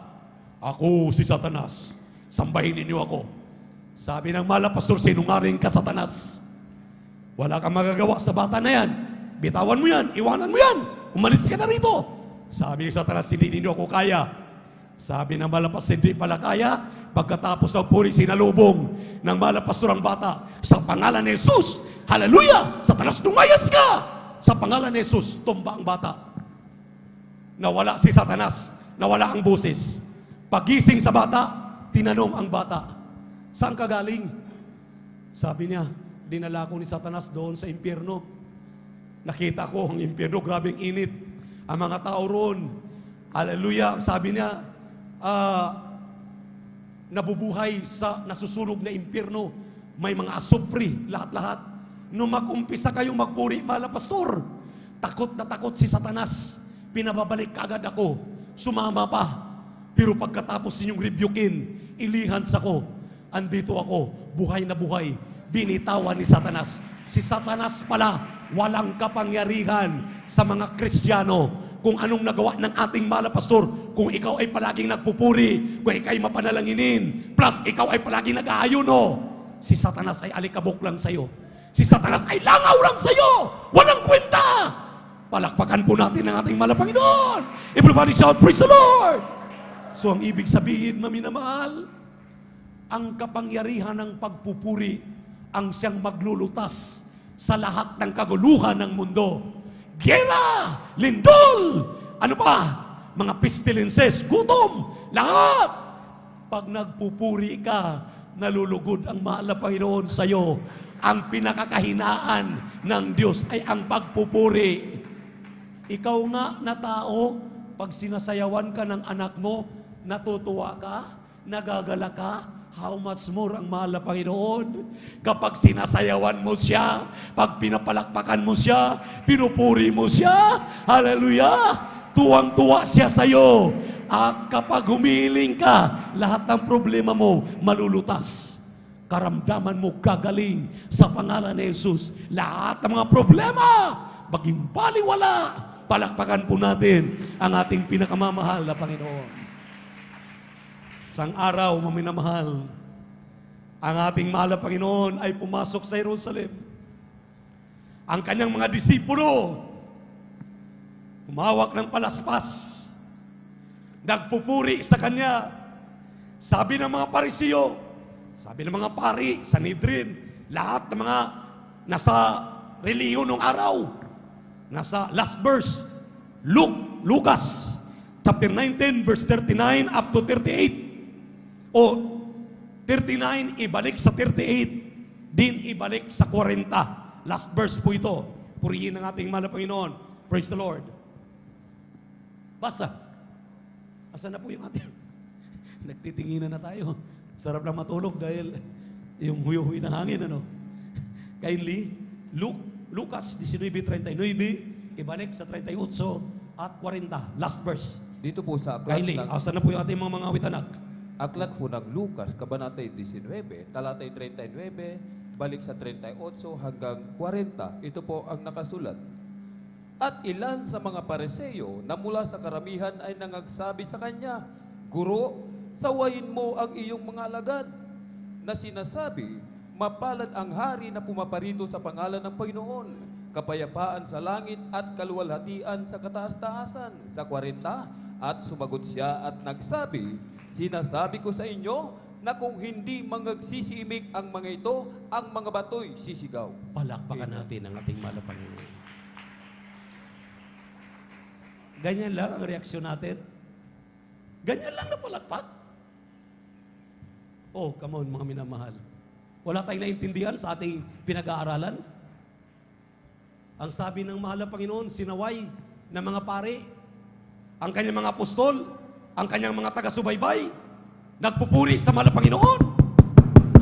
Ako si Satanas, sambahin ninyo ako. Sabi ng mahal na pastor, sinungaling ka, Satanas. Wala kang magagawa sa bata na yan. Bitawan mo yan, iwanan mo yan. Umalis ka na rito. Sabi ni Satanas, hindi ninyo ako kaya. Sabi ng mahal na pastor, hindi pala kaya. Pagkatapos ng puri, sinalubong ng mahal na pastor ang bata. Sa pangalan ni Jesus, hallelujah! Satanas, lumayas ka! Sa pangalan ni Jesus, tumba ang bata. Nawala si Satanas, nawala ang busis. Pagising sa bata, tinanong ang bata, saan ka galing? Sabi niya, dinala ko ni Satanas doon sa impyerno. Nakita ko ang impyerno, grabing init. Ang mga tao roon, hallelujah, sabi niya, nabubuhay sa nasusunog na impyerno. May mga asupri, lahat-lahat. Nung mag-umpisa kayong magpuri, mahal na pastor, takot na takot si Satanas. Pinababalik agad ako, sumama pa. Pero pagkatapos ninyong rebukin, ilihans ako. Andito ako, buhay na buhay. Binitawan ni Satanas. Si Satanas pala, walang kapangyarihan sa mga Kristiyano. Kung anong nagawa ng ating mahal na pastor, kung ikaw ay palaging nagpupuri, kung ikaw ay mapanalanginin, plus ikaw ay palaging nag-aayuno, si Satanas ay alikabok lang sa'yo. Si Satanas ay langaw lang sa'yo. Walang kwenta. Palakpakan po natin ang ating mahal na Panginoon. Everybody shout, praise the Lord! So ang ibig sabihin, maminamahal, ang kapangyarihan ng pagpupuri ang siyang maglulutas sa lahat ng kaguluhan ng mundo. Gera, lindol, ano pa? Mga pestilences, gutom, lahat. Pag nagpupuri ka, nalulugod ang mahal na Panginoon sa iyo. Ang pinakakahinaan ng Diyos ay ang pagpupuri. Ikaw nga na tao, pag sinasayawan ka ng anak mo, natutuwa ka, nagagala ka, how much more ang mahal na Panginoon? Kapag sinasayawan mo siya, pag pinapalakpakan mo siya, pinupuri mo siya, hallelujah, tuwang-tuwa siya sa iyo. At kapag humiling ka, lahat ng problema mo malulutas. Karamdaman mo gagaling sa pangalan ni Jesus. Lahat ng mga problema, maging baliwala. Palakpakan po natin ang ating pinakamamahal na Panginoon. Sang araw, maminamahal, ang ating mahal na Panginoon ay pumasok sa Jerusalem. Ang kanyang mga disipulo, humawak ng palaspas, nagpupuri sa kanya. Sabi ng mga Parisiyo, sabi ng mga pari, Sanhedrin, lahat ng mga nasa reliyon ng araw, nasa last verse, Lucas, chapter 19, verse 39 up to 38. O 39, ibalik sa 38, din ibalik sa 40. Last verse po ito. Purihin ng ating mahal na Panginoon. Praise the Lord. Basa. Asa na po yung ating? Nagtitinginan na tayo. Sarap lang matulog dahil yung huyo-huyo ng hangin, ano? Kindly, Lucas 19:39, ibalik sa 38 at 40. Last verse. Dito po sa aklat Kindly, ng, asa na po yung ating mga awitanag? aklat po ng Lucas, Kabanatay 19, talatay 39, balik sa 38 hanggang 40. Ito po ang nakasulat. At ilan sa mga Pariseo na mula sa karamihan ay nangagsabi sa kanya, Guro, sawayin mo ang iyong mga alagad, na sinasabi, mapalad ang hari na pumaparito sa pangalan ng Panginoon, kapayapaan sa langit at kaluwalhatian sa kataas-taasan. Sa 40, at sumagot siya at nagsabi, sinasabi ko sa inyo, na kung hindi mangagsisiimik ang mga ito, ang mga batoy sisigaw. Palakpakan natin ang ating mahal na Panginoon. Ganyan lang ang reaksyon natin. Ganyan lang na palakpak. Oh, come on mga minamahal. Wala tayong naintindihan sa ating pinag-aaralan. Ang sabi ng mahal na Panginoon, sinaway ng mga pari, ang kanyang mga apostol, ang kanyang mga taga-subaybay, nagpupuri sa mahal na Panginoon.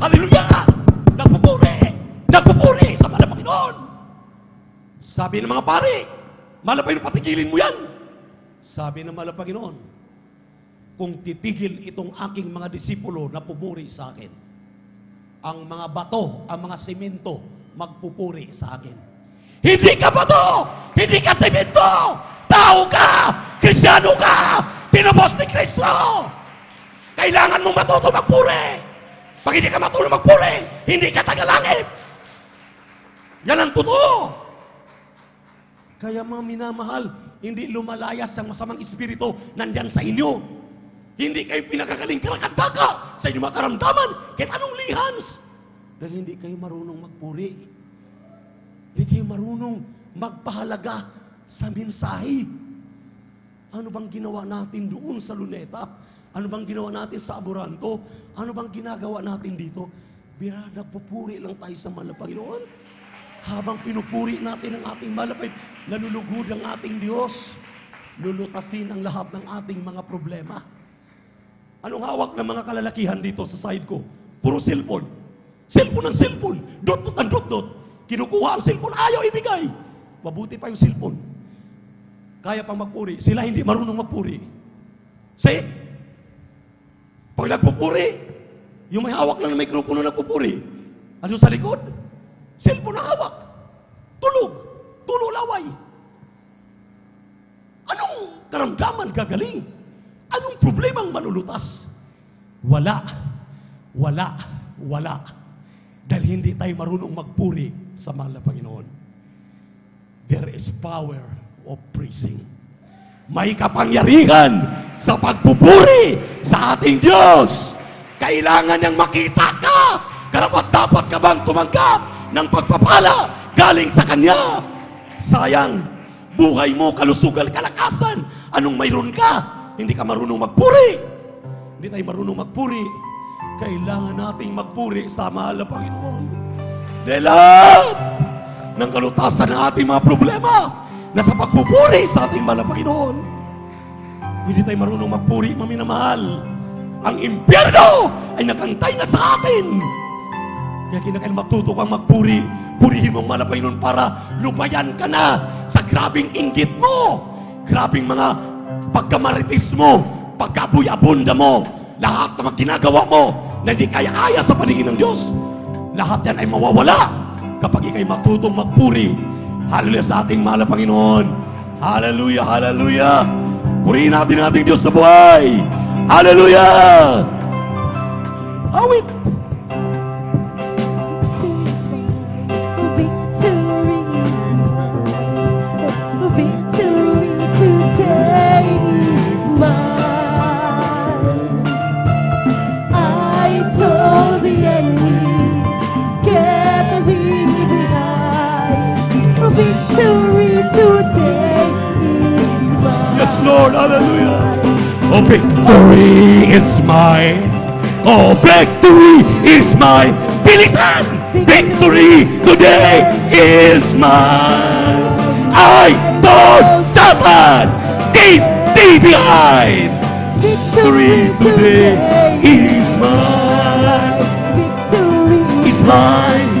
Hallelujah! Nagpupuri sa mahal na Panginoon. Sabi ng mga pari, mahal na Panginoon, patigilin mo yan. Sabi ng mahal na Panginoon, kung titigil itong aking mga disipulo na pumuri sa akin, ang mga bato, ang mga semento, magpupuri sa akin. Hindi ka bato! Hindi ka semento! Tao ka! Kristyano ka! Tinubos ni Kristo! Kailangan mong matuto magpuri! Pag hindi ka matuto magpuri, hindi ka tagalangit! Yan ang totoo! Kaya mga minamahal, hindi lumalayas ang masamang espiritu nandyan sa inyo. Hindi kayo pinakagaling karakandaka sa inyong mga karamdaman kahit anong lihans. Dahil hindi kayo marunong magpuri. Hindi kayo marunong magpahalaga sa mensahe. Ano bang ginawa natin doon sa Luneta? Ano bang ginawa natin sa Aboranto? Ano bang ginagawa natin dito? Bira, nagpupuri lang tayo sa mahal na Panginoon. Habang pinupuri natin ang ating mahal na Panginoon, nalulugod ang ating Diyos. Lulutasin ang lahat ng ating mga problema. Anong hawak ng mga kalalakihan dito sa side ko? Puro cellphone. Cellphone ng cellphone. Dot-dot ang dot-dot. Kinukuha ang cellphone, ayaw ibigay. Mabuti pa yung cellphone. Kaya pang magpuri. Sila hindi marunong magpuri. See? Pag nagpupuri, yung may hawak lang ng mikropono nagpupuri. Ano sa likod? Cellphone ang hawak. Tulog. Tulog laway. Anong karamdaman gagaling? Anong problemang malulutas? Wala. Dahil hindi tayo marunong magpuri sa mahal na Panginoon. There is power of praising. May kapangyarihan sa pagpupuri sa ating Diyos. Kailangan niyang makita ka. Karapat-dapat ka bang tumanggap ng pagpapala galing sa Kanya? Sayang, buhay mo, kalusugan, kalakasan. Anong mayroon ka? Hindi ka marunong magpuri. Hindi tayo marunong magpuri. Kailangan nating magpuri sa mahal na Panginoon. Dahil lahat ng kalutasan ng ating mga problema nasa pagpupuri sa ating mahal na Panginoon. Hindi tayo marunong magpuri, maminamahal. Ang impyerno ay nakantay na sa atin. Kaya kinakailangan matuto kang magpuri. Purihin mo ang mahal na Panginoon para lubayan ka na sa grabing inggit mo, grabing mga pagkamaritis mo, pagkabuy-abunda mo, lahat ng mga ginagawa mo na hindi kaya-aya sa paningin ng Diyos. Lahat yan ay mawawala kapag ikay matutong magpuri. Hallelujah sa ating mahal na Panginoon. Hallelujah, hallelujah. Purihin natin ang ating Diyos na buhay. Hallelujah. Awit. Victory today is mine. I told the enemy, get thee behind. Victory today is mine. Yes, Lord, hallelujah. Oh, victory is mine. Oh, victory is mine. Bilisan! Victory today is mine. I told Satan, keep thee behind. Victory today is mine. Victory Is mine.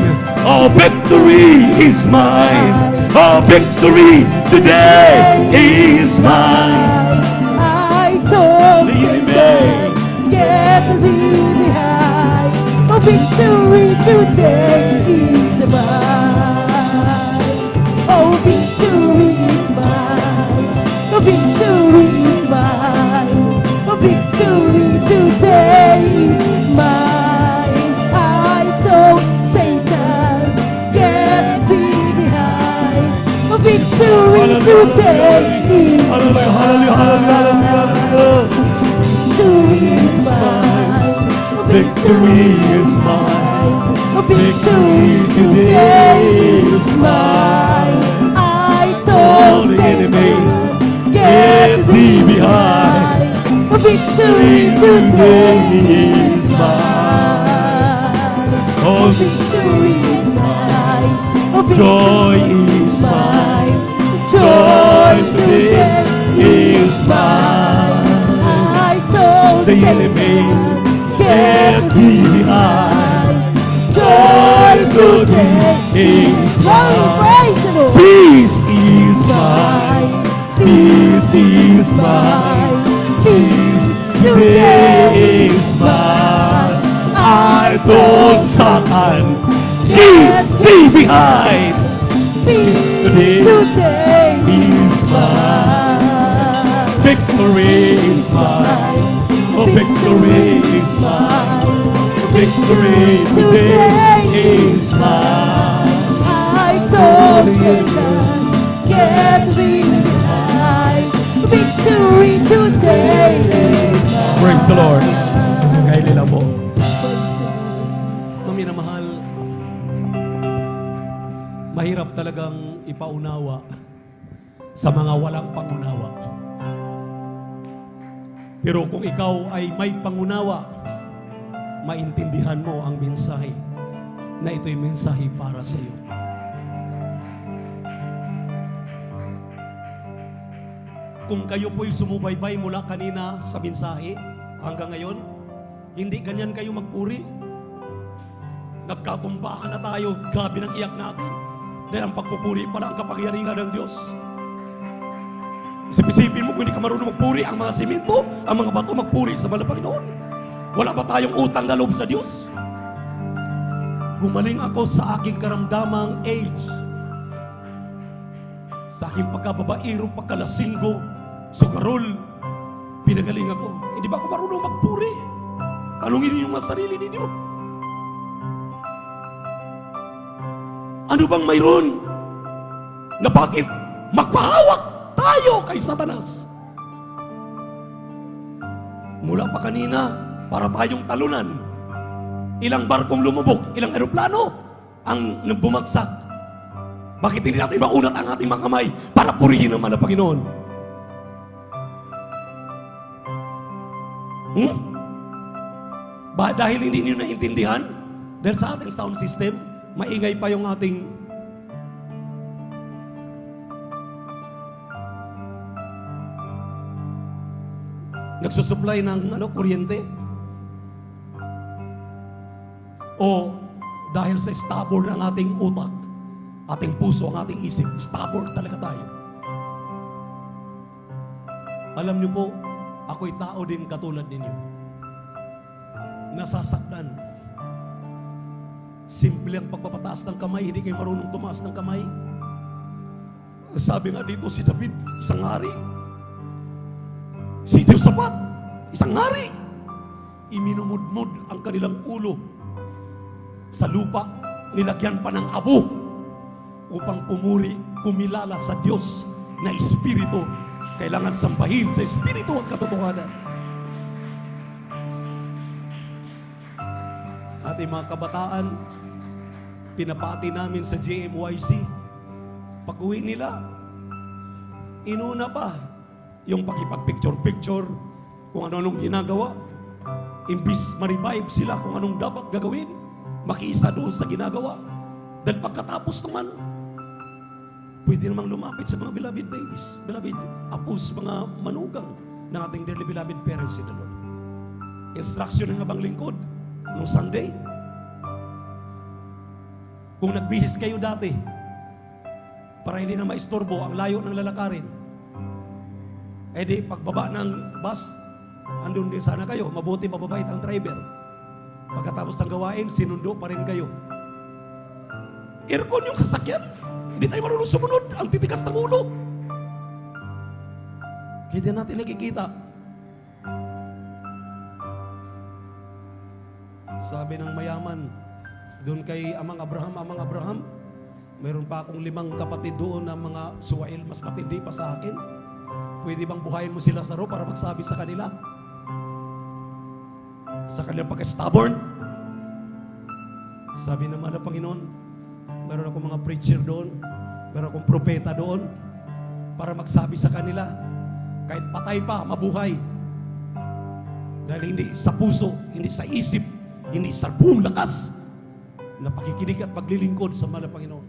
Oh, victory is mine. Oh, victory today is mine. I told Lead me. Satan, get thee behind. Oh, victory today victory today is Hallelujah, hallelujah, hallelujah, hallelujah. victory is mine. Victory is mine. Victory today is mine. I told the Satan, enemy, get thee behind. Victory today is mine. Oh, Victory is mine. joy is mine. Joy today is mine. I told The Satan, enemy, get thee behind. Joy today is mine. Praise the Lord. Peace is mine. Peace is mine. Peace today is mine. I told Satan, get thee behind. Peace today today is mine. Victory is mine. Oh, victory is mine. Victory today is mine. I told Satan, get thee behind. Victory today is mine. Praise the Lord. Kaya nila po. Praise the Lord. Maminamahal, mahirap talagang ipaunawa sa mga walang pangunawa. Pero kung ikaw ay may pangunawa, maintindihan mo ang mensahe na ito'y mensahe para sa iyo. Kung kayo po'y sumubaybay mula kanina sa mensahe hanggang ngayon, hindi ganyan kayo magpuri. Nagkatumbahan na tayo, grabe ng iyak natin. Dahil ang pagpupuri pala ang kapangyarihan ng Diyos. Isip-isipin mo kung hindi ka marunong magpuri, ang mga simento, ang mga bato magpuri sa mahal na Panginoon. Wala ba tayong utang na loob sa Diyos? Gumaling ako sa aking karamdamang age. Sa aking pagkababairo, pagkalasinggo, sugarol, pinagaling ako. Hindi ba ako marunong magpuri? Tanungin niyo yung mga sarili ninyo. Ano bang mayroon na bakit magpahawak tayo kay Satanas? Mula pa kanina, para tayong talunan. Ilang barkong lumubog, ilang eroplano ang bumagsak. Bakit hindi natin maunat ang ating mga kamay para purihin naman ang Panginoon? Dahil hindi niyo naintindihan, dahil sa ating sound system, maingay pa yung ating nagsusupply ng kuryente. O dahil sa stubborn ang ating utak, ating puso, ang ating isip, stubborn talaga tayo. Alam niyo po, ako'y tao din katulad ninyo. Nasasaktan. Simple ang pagpapataas ng kamay, hindi kayo marunong tumaas ng kamay. Sabi nga dito si David, isang hari. Si Jehoshaphat, isang hari. Iminumudmud ang kanilang ulo sa lupa, nilagyan pa ng abo upang pumuri, kumilala sa Diyos na Espiritu. Kailangan sambahin sa Espiritu at katotohanan. Ating mga kabataan, pinapati namin sa JMYC. Pag-uwi nila, inuna pa yung pakipag-picture-picture kung ano-anong ginagawa. Imbis ma-revive sila kung anong dapat gagawin, makiisa doon sa ginagawa. Dahil pagkatapos naman, pwede namang lumapit sa mga beloved babies, beloved apos, mga manugang ng ating dearly beloved parents in the Lord. Instruction ng abang lingkod nung Sunday. Kung nagbihis kayo dati, para hindi na maistorbo ang layo ng lalakarin, eh di pagbaba ng bus, andun din sana kayo, mabuti mababait ang driver. Pagkatapos ng gawain, sinundo pa rin kayo. Aircon yung sasakyan, hindi tayo marunong sumunod, ang titikas ng ulo. Kaya di natin nakikita. Sabi ng mayaman, doon kay Amang Abraham, mayroon pa akong 5 kapatid doon na mga hindi pa sa akin? Pwede bang buhayin mo si Lazaro para magsabi sa kanila? Sa kanilang pagka-stubborn? Sabi naman ng Panginoon, meron akong mga preacher doon, meron akong propeta doon, para magsabi sa kanila, kahit patay pa, mabuhay. Dahil hindi sa puso, hindi sa isip, hindi sa buong lakas, na pakikinig at paglilingkod sa mahal na Panginoon.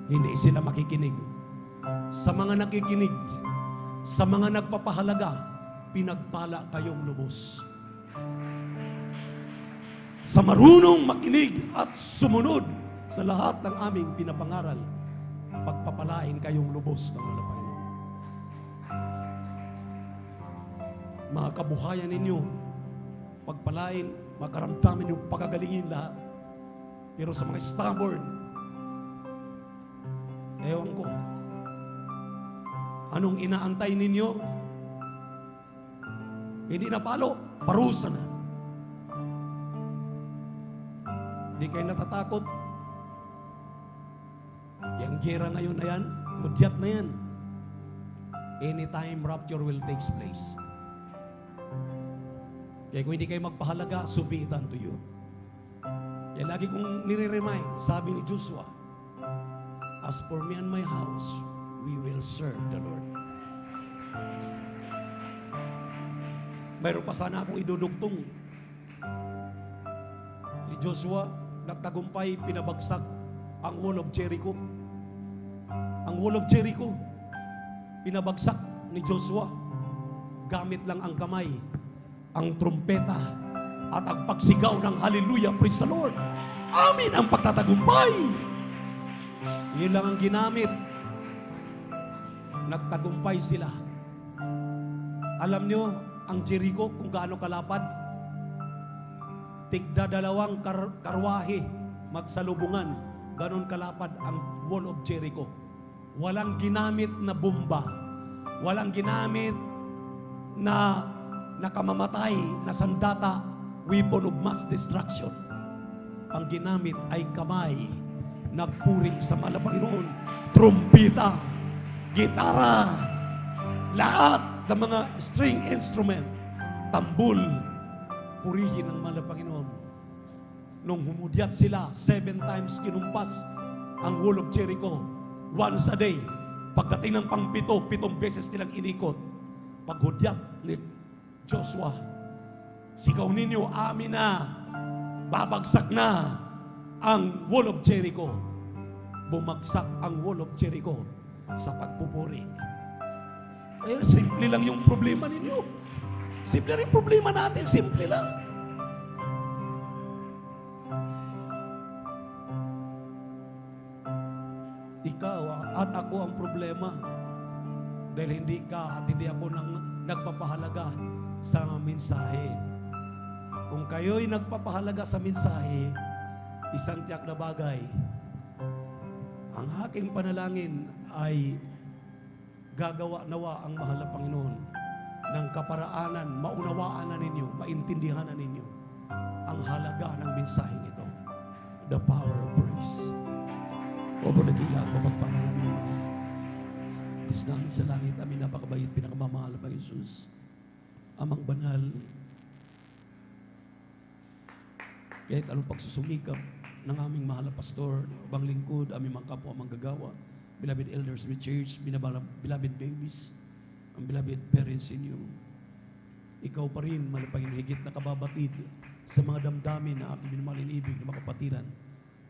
Hindi sila makikinig. Sa mga nakikinig, sa mga nagpapahalaga, pinagpala kayong lubos. Sa marunong makinig at sumunod sa lahat ng aming pinapangaral, pagpapalain kayong lubos ng mahal na Panginoon. Mga kabuhayan ninyo, pagpalain, makaramdaman yung pagagalingin lahat. Pero sa mga stubborn, ewan ko, anong inaantay ninyo? Hindi na palo, parusa na. Hindi kayo natatakot. Yung gera ngayon na yan, hudyat na yan. Anytime rapture will take place. Kaya kung hindi kayo magpahalaga, so be it unto you. Kaya lagi kong nire-remind, sabi ni Joshua, as for me and my house, we will serve the Lord. Mayroon pa sana akong idudugtong. Si Joshua, nagtagumpay, pinabagsak ang wall of Jericho. Ang wall of Jericho, pinabagsak ni Joshua. Gamit lang ang kamay, ang trumpeta, at ang pagsigaw ng hallelujah, praise the Lord. Amin ang pagtatagumpay. Yun lang ang ginamit. Nagtagumpay sila. Alam nyo, ang Jericho, kung gaano kalapad, tigda dalawang karwahe magsalubungan. Ganon kalapad ang wall of Jericho. Walang ginamit na bomba. Walang ginamit na nakamamatay na sandata, weapon of mass destruction. Ang ginamit ay kamay, nagpuri sa mahal na Panginoon, trumpita, gitara, lahat ng mga string instrument, tambul, purihin ng mahal na Panginoon. Nung humudyat sila, 7 times kinumpas ang wall of Jericho, once a day. Pagdating ng pang-7 beses nilang inikot. Paghudyat ni Joshua, sigaw ninyo, amin na, babagsak na ang wall of Jericho. Bumagsak ang wall of Jericho sa pagpupuri. Kaya simple lang yung problema ninyo. Simple rin problema natin, simple lang. Ikaw at ako ang problema. Dahil hindi ka at hindi ako nagpapahalaga sa mensahe. Kung kayo'y nagpapahalaga sa mensahe, isang tiyak na bagay, ang aking panalangin ay gagawa nawa ang mahal na Panginoon ng kaparaanan, maunawaan na ninyo, maintindihan na ninyo ang halaga ng mensaheng ito. The power of praise. Opo na tila, mapagpala namin. Diyos namin sa langit, amin napakabayit, pinakamamahal na Jesus. Amang banal, kahit anong pagsusumikap ng aming mahal na pastor, ibang lingkod, aming mga kapwa manggagawa, beloved elders with church, beloved babies, ang beloved parents in you. Ikaw pa rin, mahal na Panginoon, higit na kababatid sa mga damdamin na aking minamaling ibig na mga kapatiran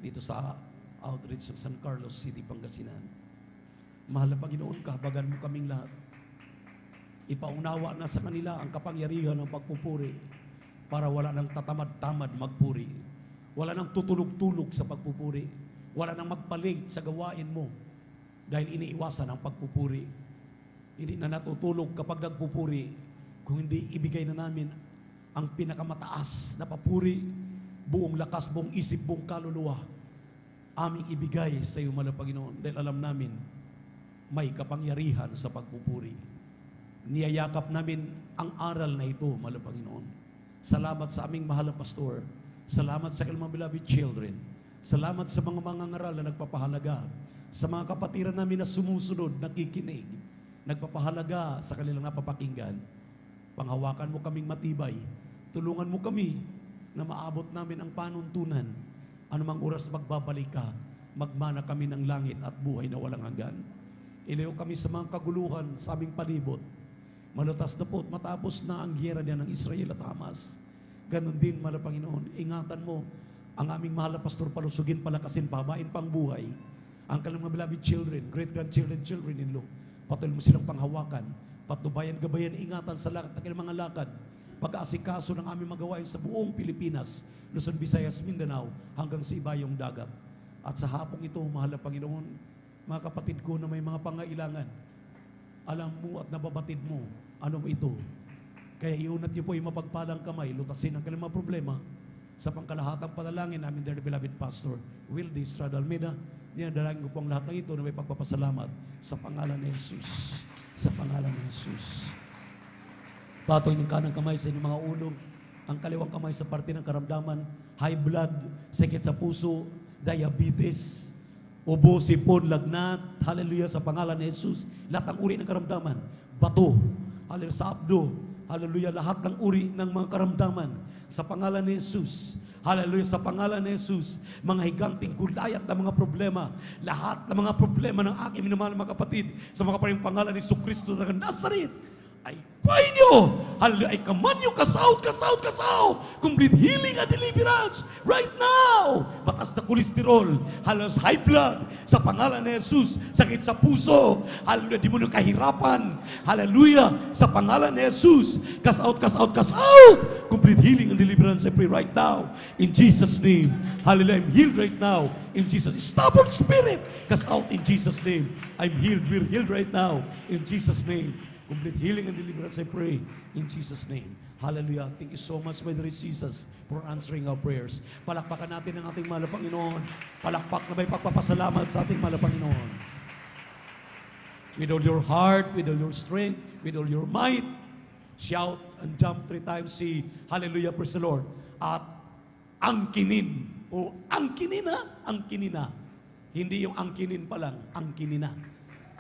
dito sa outreach sa San Carlos City, Pangasinan. Mahal na Panginoon, kahabagan mo kaming lahat. Ipaunawa na sa kanila ang kapangyarihan ng pagpupuri para wala nang tatamad-tamad magpuri. Wala nang tutulog-tulog sa pagpupuri. Wala nang magpalit sa gawain mo dahil iniiwasan ang pagpupuri. Hindi na natutulog kapag nagpupuri kung hindi ibigay na namin ang pinakamataas na papuri, buong lakas, buong isip, buong kaluluwa, aming ibigay sa iyo, mahal na Panginoon, dahil alam namin may kapangyarihan sa pagpupuri. Niyayakap namin ang aral na ito, mahal na Panginoon. Salamat sa aming mahal na pastor. Salamat sa kanilang beloved children. Salamat sa mga mangangaral na nagpapahalaga. sa mga kapatiran namin na sumusunod, nakikinig, nagpapahalaga sa kanilang napapakinggan. Panghawakan mo kaming matibay. Tulungan mo kami na maabot namin ang panuntunan. Anumang oras magbabalik ka, magmana kami ng langit at buhay na walang hanggan. Ilayo kami sa mga kaguluhan sa aming palibot. Malutas na po at matapos na ang giyera niya ng Israel at Hamas. Ganon din, mahal na Panginoon, ingatan mo ang aming mahal na pastor, palusugin, palakasin, pabain pang buhay. Ang kanilang mga beloved children, great-grandchildren, children-in-law, patuloy mo silang panghawakan, patnubayan, gabayan, ingatan sa lahat ng kanilang mga lakad, pag-aasikaso ng aming magawain sa buong Pilipinas, Luzon, Visayas, Mindanao, hanggang sa ibayong dagat. At sa hapong ito, mahal na Panginoon, mga kapatid ko na may mga pangailangan, alam mo at nababatid mo, anong ito. Kaya iunat niyo po yung mapagpalang kamay, lutasin ang kanilang mga problema sa pangkalahatang panalangin namin, dear beloved Pastor Wildy Estrada Almeida. Dinadalangin ko po ang lahat ng ito na may pagpapasalamat sa pangalan ni Jesus. Sa pangalan ni Jesus. Patong yung kanang kamay sa inyong mga ulo, ang kaliwang kamay sa parte ng karamdaman, high blood, sakit sa puso, diabetes, ubo, sipon, lagnat, hallelujah, sa pangalan ni Jesus. Lahat ng uri ng karamdaman, bato, hallelujah, sa abdo, hallelujah, lahat ng uri ng mga karamdaman, sa pangalan ni Jesus. Hallelujah, sa pangalan ni Jesus, mga higanting gulayat na mga problema, lahat ng mga problema ng aking minamahal mga kapatid, sa mga paring pangalan ni Jesucristo ng Nazaret, ay pray nyo, hallelujah, ay kamanyo, kasaut, complete healing and deliverance right now. Batas na kolesterol, hallelujah, high blood, sa pangalan ni Jesus, sakit sa puso, hallelujah, di mo nang kahirapan, hallelujah, sa pangalan ni Jesus, kasaut, complete healing and deliverance, I pray right now, in Jesus' name, hallelujah, I'm healed right now, in Jesus' name. Stubborn spirit, kasaut, in Jesus' name, I'm healed, we're healed right now, in Jesus' name. Complete healing and deliverance, I pray, in Jesus' name. Hallelujah. Thank you so much, my dear Jesus, for answering our prayers. Palakpakan natin ang ating mahal na Panginoon. Palakpak na may pagpapasalamat sa ating mahal na Panginoon. With all your heart, with all your strength, with all your might, shout and jump 3 times, say, hallelujah, praise the Lord. At angkinin, o angkinin na, angkinina. Hindi yung angkinin pa lang, angkinina.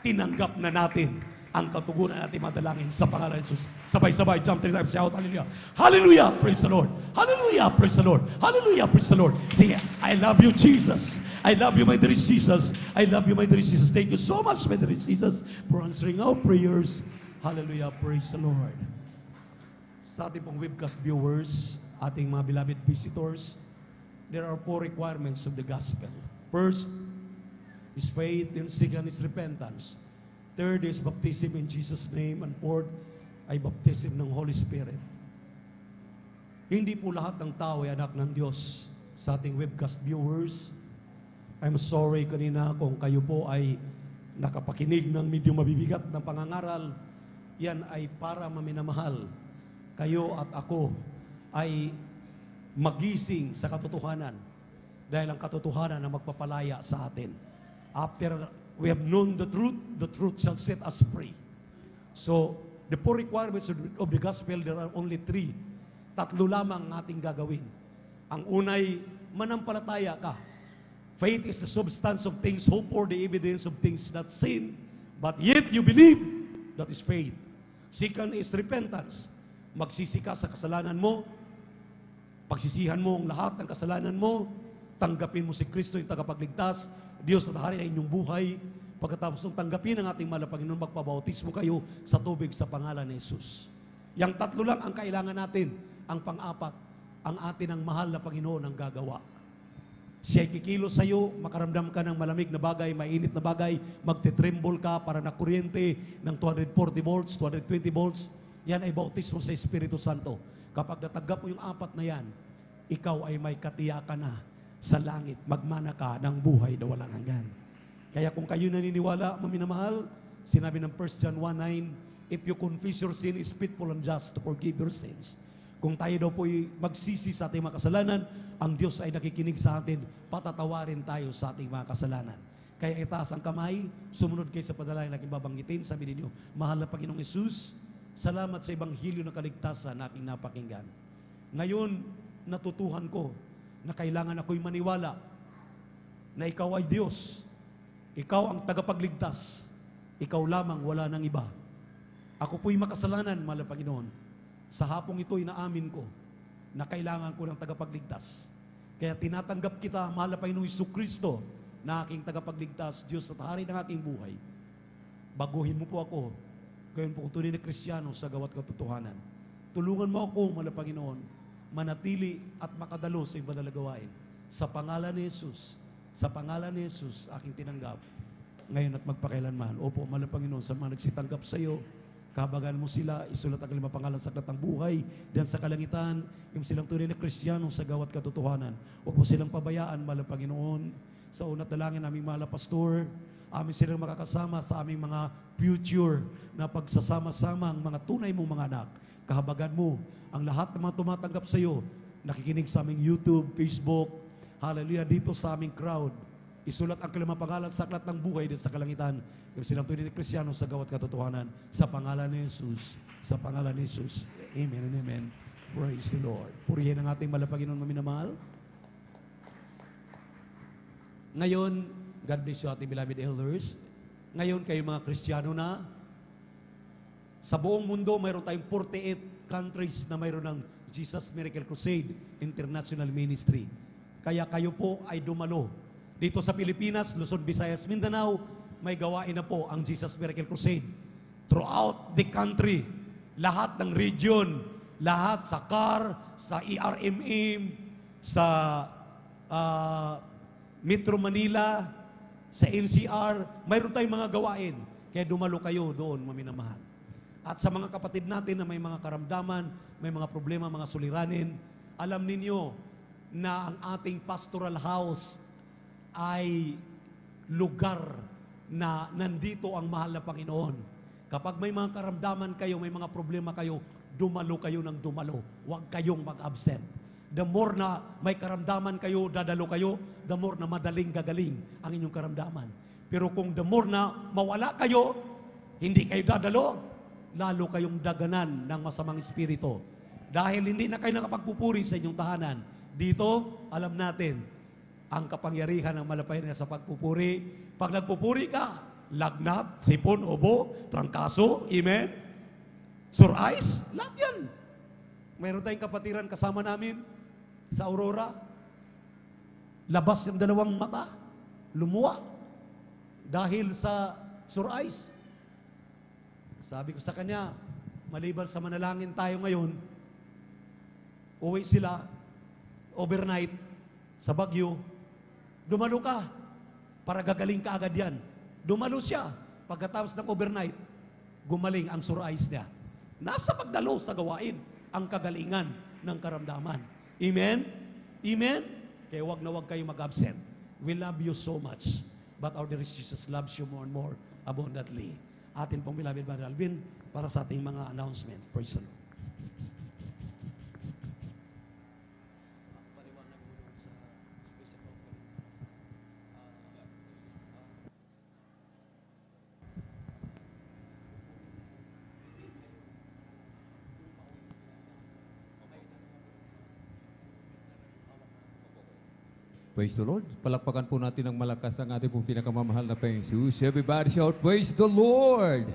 Tinanggap na natin ang katugunan natin madalangin sa pangalan ni Jesus. Sabay-sabay, jump 3 times, shout, hallelujah. Hallelujah, praise the Lord. Hallelujah, praise the Lord. Hallelujah, praise the Lord. Say, I love you, Jesus. I love you, my dear Jesus. I love you, my dear Jesus. Thank you so much, my dear Jesus, for answering our prayers. Hallelujah, praise the Lord. Sa ating pong webcast viewers, ating mga beloved visitors, there are 4 requirements of the gospel. First is faith, and second is repentance. Third is baptism in Jesus' name, and fourth ay baptism ng Holy Spirit. Hindi po lahat ng tao ay anak ng Diyos. Sa ating webcast viewers, I'm sorry kanina kung kayo po ay nakapakinig ng medyo mabibigat ng pangangaral. Yan ay para maminamahal. Kayo at ako ay magising sa katotohanan dahil ang katotohanan ang magpapalaya sa atin. After we have known the truth shall set us free. So, the 4 requirements of the gospel, there are only 3. 3 lamang ang ating gagawin. Ang unay, manampalataya ka. Faith is the substance of things hoped for, the evidence of things not seen. But yet you believe, that is faith. Second is repentance. Magsisi ka sa kasalanan mo, pagsisihan mo ang lahat ng kasalanan mo, tanggapin mo si Kristo yung tagapagligtas, Diyos at hari ay inyong buhay. Pagkatapos ng tanggapin ng ating mahal na Panginoon, magpabautismo kayo sa tubig sa pangalan ni Jesus. Yang 3 lang ang kailangan natin. Ang pang-apat, ang atin ang mahal na Panginoon ang gagawa. Siya'y kikilos sa iyo, makaramdam ka ng malamig na bagay, mainit na bagay, magtitremble ka para na kuryente ng 240 volts, 220 volts. Yan ay bautismo sa Espiritu Santo. Kapag natanggap mo yung 4 na yan, ikaw ay may katiyakan na sa langit, magmana ka ng buhay na walang hanggan. Kaya kung kayo naniniwala, maminamahal, sinabi ng 1 John 1:9, if you confess your sin, is faithful and just to forgive your sins. Kung tayo daw po'y magsisi sa ating mga kasalanan, ang Diyos ay nakikinig sa atin, patatawarin tayo sa ating mga kasalanan. Kaya itaas ang kamay, sumunod kayo sa padalangin na aking babanggitin, sabi ninyo, mahal na Panginoong Jesus, salamat sa Ebanghelyo ng kaligtasan na aking napakinggan. Ngayon, natutuhan ko na kailangan ako'y maniwala na ikaw ay Diyos. Ikaw ang tagapagligtas. Ikaw lamang, wala nang iba. Ako po'y makasalanan, mahal na Panginoon. Sa hapong ito'y naamin ko na kailangan ko ng tagapagligtas. Kaya tinatanggap kita, mahal na Panginoong Jesucristo, na aking tagapagligtas, Diyos at Hari ng aking buhay. Baguhin mo po ako. Gayon po kung tunay na Kristiyano sa gawat katotohanan. Tulungan mo ako, mahal na Panginoon, manatili at makadalo sa iba na gawain. Sa pangalan ni Jesus, sa pangalan ni Jesus, aking tinanggap. Ngayon at magpakailanman. Opo, mahal na Panginoon, sa mga nagsitanggap sa iyo, kahabagan mo sila, isulat ang limang pangalan sa aklat ng buhay, diyan sa kalangitan, yung silang tunay na Kristiyano sa gawat katotohanan. Huwag mo silang pabayaan, mahal na Panginoon. Sa unat dalangin aming mahal na pastor, amin silang makakasama sa aming mga future na pagsasama-sama ang mga tunay mong mga anak. Kahabagan mo ang lahat ng mga tumatanggap sa iyo, nakikinig sa aming YouTube, Facebook, hallelujah, dito sa aming crowd. Isulat ang kalimang pangalan sa aklat ng buhay din sa kalangitan. Yung silang tunay na Kristiyano sa gawat katotohanan. Sa pangalan ni Jesus. Sa pangalan ni Jesus. Amen and amen. Praise the Lord. Purihin ang ating malapaginoon maminamahal. Ngayon, God bless you ating beloved elders. Ngayon kayo mga Kristiyano na. Sa buong mundo, mayroon tayong 48 countries na mayroon ng Jesus Miracle Crusade International Ministry. Kaya kayo po ay dumalo. Dito sa Pilipinas, Luzon, Visayas, Mindanao, may gawain na po ang Jesus Miracle Crusade. Throughout the country, lahat ng region, lahat sa CAR, sa ERMM, sa Metro Manila, sa NCR, mayroon tayong mga gawain. Kaya dumalo kayo doon, maminamahal. At sa mga kapatid natin na may mga karamdaman, may mga problema, mga suliranin, alam ninyo na ang ating pastoral house ay lugar na nandito ang mahal na Panginoon. Kapag may mga karamdaman kayo, may mga problema kayo, dumalo kayo ng dumalo. Huwag kayong mag-absent. The more na may karamdaman kayo, dadalo kayo, the more na madaling gagaling ang inyong karamdaman. Pero kung the more na mawala kayo, hindi kayo dadalo, lalo kayong daganan ng masamang espiritu. Dahil hindi na kayo nakapagpupuri sa inyong tahanan. Dito, alam natin, ang kapangyarihan ng malapayan sa pagpupuri. Pag nagpupuri ka, lagnat, sipon, ubo, trangkaso, amen, sore eyes, lahat yan. Mayroon tayong kapatiran kasama namin sa Aurora. Labas yung dalawang mata, lumuwa, dahil sa sore eyes. Sabi ko sa kanya, maliban sa manalangin tayo ngayon, uwi sila, overnight, sa Baguio, dumalo ka, para gagaling ka agad yan. Dumalo siya, pagkatapos ng overnight, gumaling ang sore eyes niya. Nasa pagdalo sa gawain, ang kagalingan ng karamdaman. Amen? Amen? Kaya wag na wag kayo mag-absent. We love you so much, but our dear Jesus loves you more and more abundantly. Atin pong beloved Brother Alvin, para sa ating mga announcement. Praise the Lord. Praise the Lord. Palakpakan po natin ng malakas ang ating pong pinakamamahal na Panginoon Jesus. Everybody shout, praise the Lord!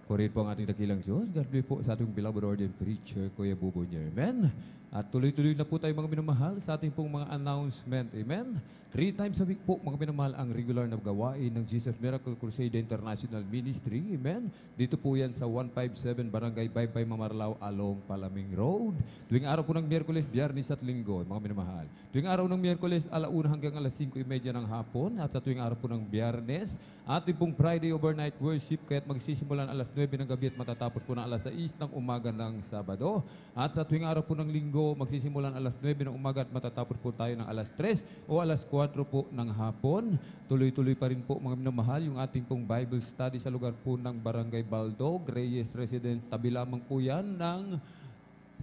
Purihin po ang ating dakilang Diyos. God bless po sa ating beloved ordained preacher, Kuya Bubo niya. Amen. At tuloy-tuloy na po tayo mga minamahal sa ating pong mga announcement. Amen. 3 times a week po mga minamahal ang regular na gawain ng Jesus Miracle Crusade International Ministry. Amen. Dito po yan sa 157 Barangay Baybay Mamarlao along Palaming Road. Tuwing araw po ng Miyerkules, Biyernes at Linggo, mga minamahal. Tuwing araw ng Miyerkules, 1:00 hanggang 5:30 ng hapon. At sa tuwing araw po ng Biyernes, ating pong Friday overnight worship, kaya't magsisimulan 9:00 ng gabi at matatapos po ng 6:00 ng umaga ng Sabado. At sa tuwing araw po ng Linggo, magsisimulan 9:00 ng umaga at matatapos po tayo ng 3:00 o 4:00 po ng hapon. Tuloy-tuloy pa rin po mga minamahal yung ating pong Bible study sa lugar po ng Barangay Baldog, Reyes Residence. Tabi lamang po yan ng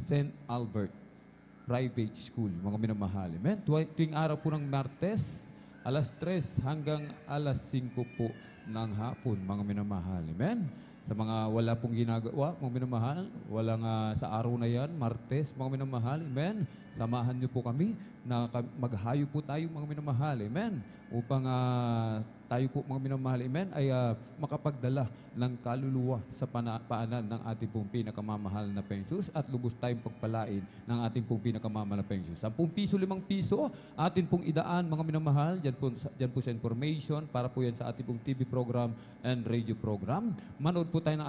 St. Albert Private School, mga minamahal. Amen. Tuwing araw po ng Martes, 3:00 hanggang 5:00 po ng hapon, mga minamahal. Amen. Sa mga wala pong ginagawa, mga minamahal, walang sa araw na yan, Martes, mga minamahal, amen. Samahan niyo po kami na maghayo po tayo, mga minamahal, amen. Upang tayo po, mga minamahal, amen, ay makapagdala ng kaluluwa sa paanan ng ating pong pinakamamahal na Panginoon at lubos tayong pagpalain ng ating pong pinakamamahal na Panginoon. 10 piso, 5 piso, atin pong idaan, mga minamahal, dyan po sa information, para po yan sa ating pong TV program and radio program. Manood po tayo ng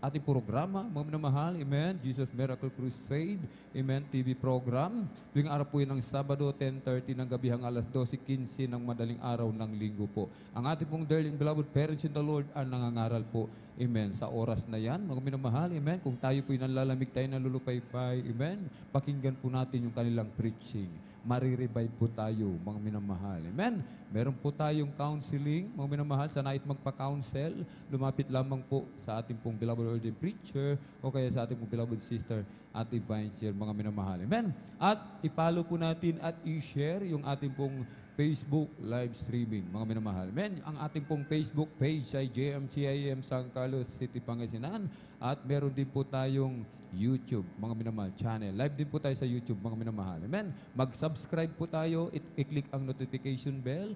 ating programa, mga minamahal, amen, Jesus Miracle Crusade, amen, TV program. Tuwing araw po yan ng Sabado, 10:30 ng gabi hanggang alas 12:15 ng madaling araw ng linggo po. Ang ating pong dearly and beloved parents in the Lord ang nangangaral po, amen, sa oras na yan, mga minamahal, amen. Kung tayo po'y nanlalamig, tayo nalulupaypay, amen, pakinggan po natin yung kanilang preaching. Marirevive po tayo, mga minamahal. Amen. Meron po tayong counseling, mga minamahal. Sa nais magpa-counsel, lumapit lamang po sa ating pong beloved ordained preacher o kaya sa ating pong beloved sister, Ate Vincier, mga minamahal. Amen. At ipalo po natin at i-share yung ating pong Facebook live streaming, mga minamahal. Amen. Ang ating pong Facebook page ay JMCIM San Carlos City, Pangasinan. At meron din po tayong YouTube, mga minamahal, channel. Live din po tayo sa YouTube, mga minamahal. Amen. Mag-subscribe po tayo, i-click ang notification bell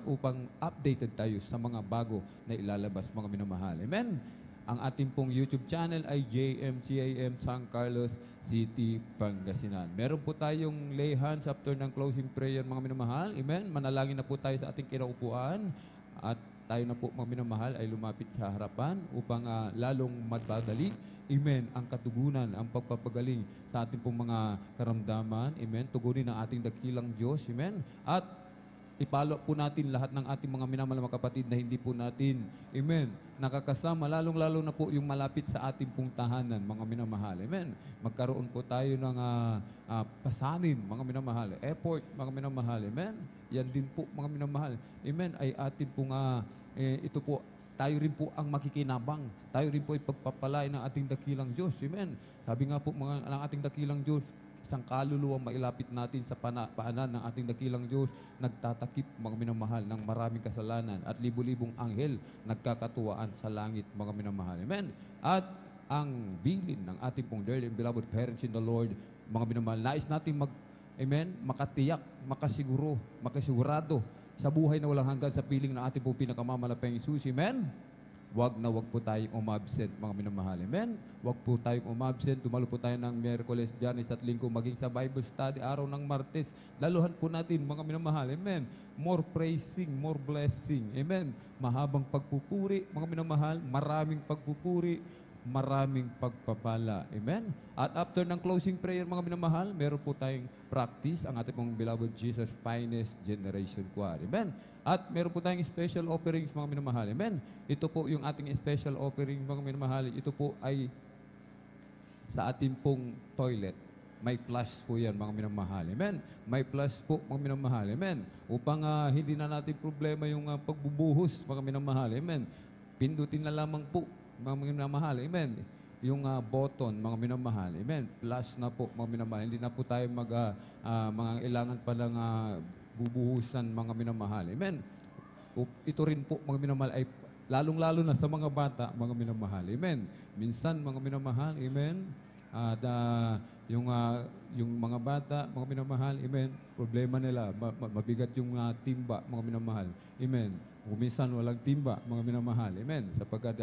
upang updated tayo sa mga bago na ilalabas, mga minamahal. Amen. Ang ating pong YouTube channel ay JMCIM San Carlos City, Pangasinan. Meron po tayong lay hands after ng closing prayer, mga minamahal. Amen. Manalangin na po tayo sa ating kinaupuan at tayo na po, mga minamahal, ay lumapit sa harapan upang lalong madadali, amen, ang katugunan, ang pagpapagaling sa ating pong mga karamdaman, amen, tugunin ng ating dakilang Diyos, amen, at ipalo po natin lahat ng ating mga minamahal na kapatid na hindi po natin, amen, nakakasama, lalong-lalo na po yung malapit sa ating pong tahanan, mga minamahal, amen. Magkaroon po tayo ng pasanin, mga minamahal, effort, mga minamahal, amen. Yan din po, mga minamahal, amen, ay atin pong, ito po, tayo rin po ang makikinabang. Tayo rin po ay pagpapalain ng ating dakilang Diyos, amen. Sabi nga po, ng ating dakilang Diyos, isang kaluluwa mailapit natin sa paanan ng ating dakilang Diyos, nagtatakip, mga minamahal, ng maraming kasalanan at libu-libong anghel nagkakatuwaan sa langit, mga minamahal. Amen. At ang bilin ng ating pong dearly and beloved parents in the Lord, mga minamahal, nais natin makatiyak, makasigurado sa buhay na walang hanggan sa piling ng ating pong pinakamamalapang Jesus. Amen. Wag po tayong umabsent, mga minamahal. Amen? Wag po tayong umabsent. Tumalo po tayo ng Miyerkules, Biyernes at Linggo, maging sa Bible study, araw ng Martes. Laluhan po natin, mga minamahal. Amen? More praising, more blessing. Amen? Mahabang pagpupuri, mga minamahal. Maraming pagpupuri, maraming pagpapala. Amen? At after ng closing prayer, mga minamahal, meron po tayong practice, ang ating pong beloved Jesus Finest Generation Choir. Amen? At meron po tayong special offerings, mga minamahal. Amen? Ito po yung ating special offering, mga minamahal. Ito po ay sa ating pong toilet. May flush po yan, mga minamahal. Amen? May flush po, mga minamahal. Amen? Upang hindi na natin problema yung pagbubuhos, mga minamahal. Amen? Pindutin na lamang po, mga minamahal. Amen? Yung button, mga minamahal. Amen? Flush na po, mga minamahal. Hindi na po tayo mga ilangan pa lang bubuhusan, mga minamahal. Amen? Ito rin po, mga minamahal, ay lalong-lalo na sa mga bata, mga minamahal. Amen? Minsan, mga minamahal, amen? At yung mga bata, mga minamahal, amen, problema nila, mabigat yung timba, mga minamahal. Amen? Kung minsan walang timba, mga minamahal. Amen? Sapagkat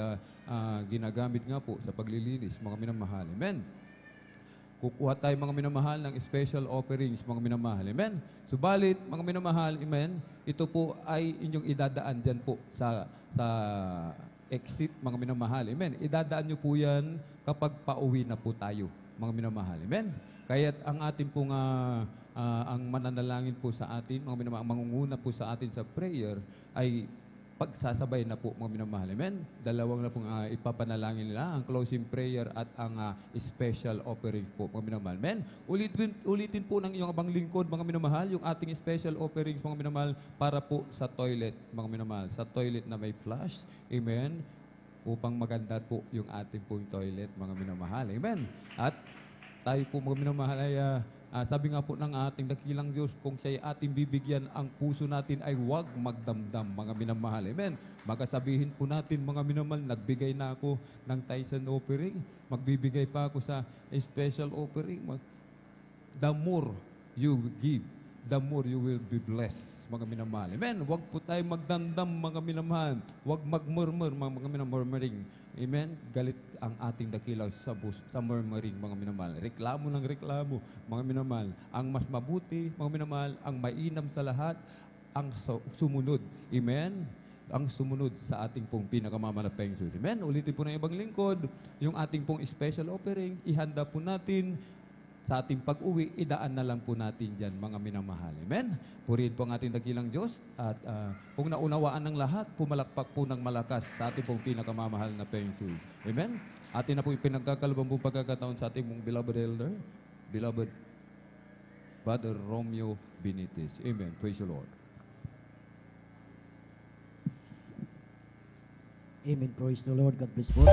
ginagamit nga po sa paglilinis, mga minamahal. Amen? Kukuha tayo, mga minamahal, ng special offerings, mga minamahal. Amen? Subalit, mga minamahal, amen, ito po ay inyong idadaan dyan po sa exit, mga minamahal. Amen? Idadaan nyo po yan kapag pauwi na po tayo, mga minamahal. Amen? Kaya't ang ating pong ang mananalangin po sa atin, mga minamahal, ang mangunguna po sa atin sa prayer ay pagsasabay na po, mga minamahal. Amen? Dalawang na pong ipapanalangin nila, ang closing prayer at ang special offering po, mga minamahal. Amen? Ulitin po ng iyong abang lingkod, mga minamahal, yung ating special offerings, mga minamahal, para po sa toilet, mga minamahal. Sa toilet na may flush. Amen? Upang maganda po yung ating pong toilet, mga minamahal. Amen? At tayo po, mga minamahal, ay Sabi nga po ng ating dakilang Diyos, kung siya'y ating bibigyan, ang puso natin ay huwag magdamdam, mga minamahal. Amen. Makasabihin po natin, mga minamahal, nagbigay na ako ng Tyson offering, magbibigay pa ako sa special offering. The more you give, the more you will be blessed, mga minamahal. Amen. Huwag po tayo magdamdam, mga minamahal. Huwag magmurmur, mga minamurmuring. Amen. Galit ang ating dakilaw sa murmuring, mga minamahal. Reklamo ng reklamo, mga minamahal. Ang mas mabuti, mga minamahal, ang mainam sa lahat, ang sumunod. Amen. Ang sumunod sa ating pong pinakamamalapayang Jesus. Amen. Ulitin po ng ibang lingkod, yung ating pong special offering, ihanda po natin sa ating pag-uwi, idaan na lang po natin dyan, mga minamahal. Amen? Purihin po ang ating dakilang Diyos. At kung naunawaan ng lahat, pumalakpak po ng malakas sa ating pong pinakamamahal na Panginoong Jesus. Amen? Atin na po ipinagkakalabang po pagkakataon sa ating mong beloved elder, beloved Father Romeo Benitez. Amen. Praise the Lord. Amen. Praise the Lord. God bless you.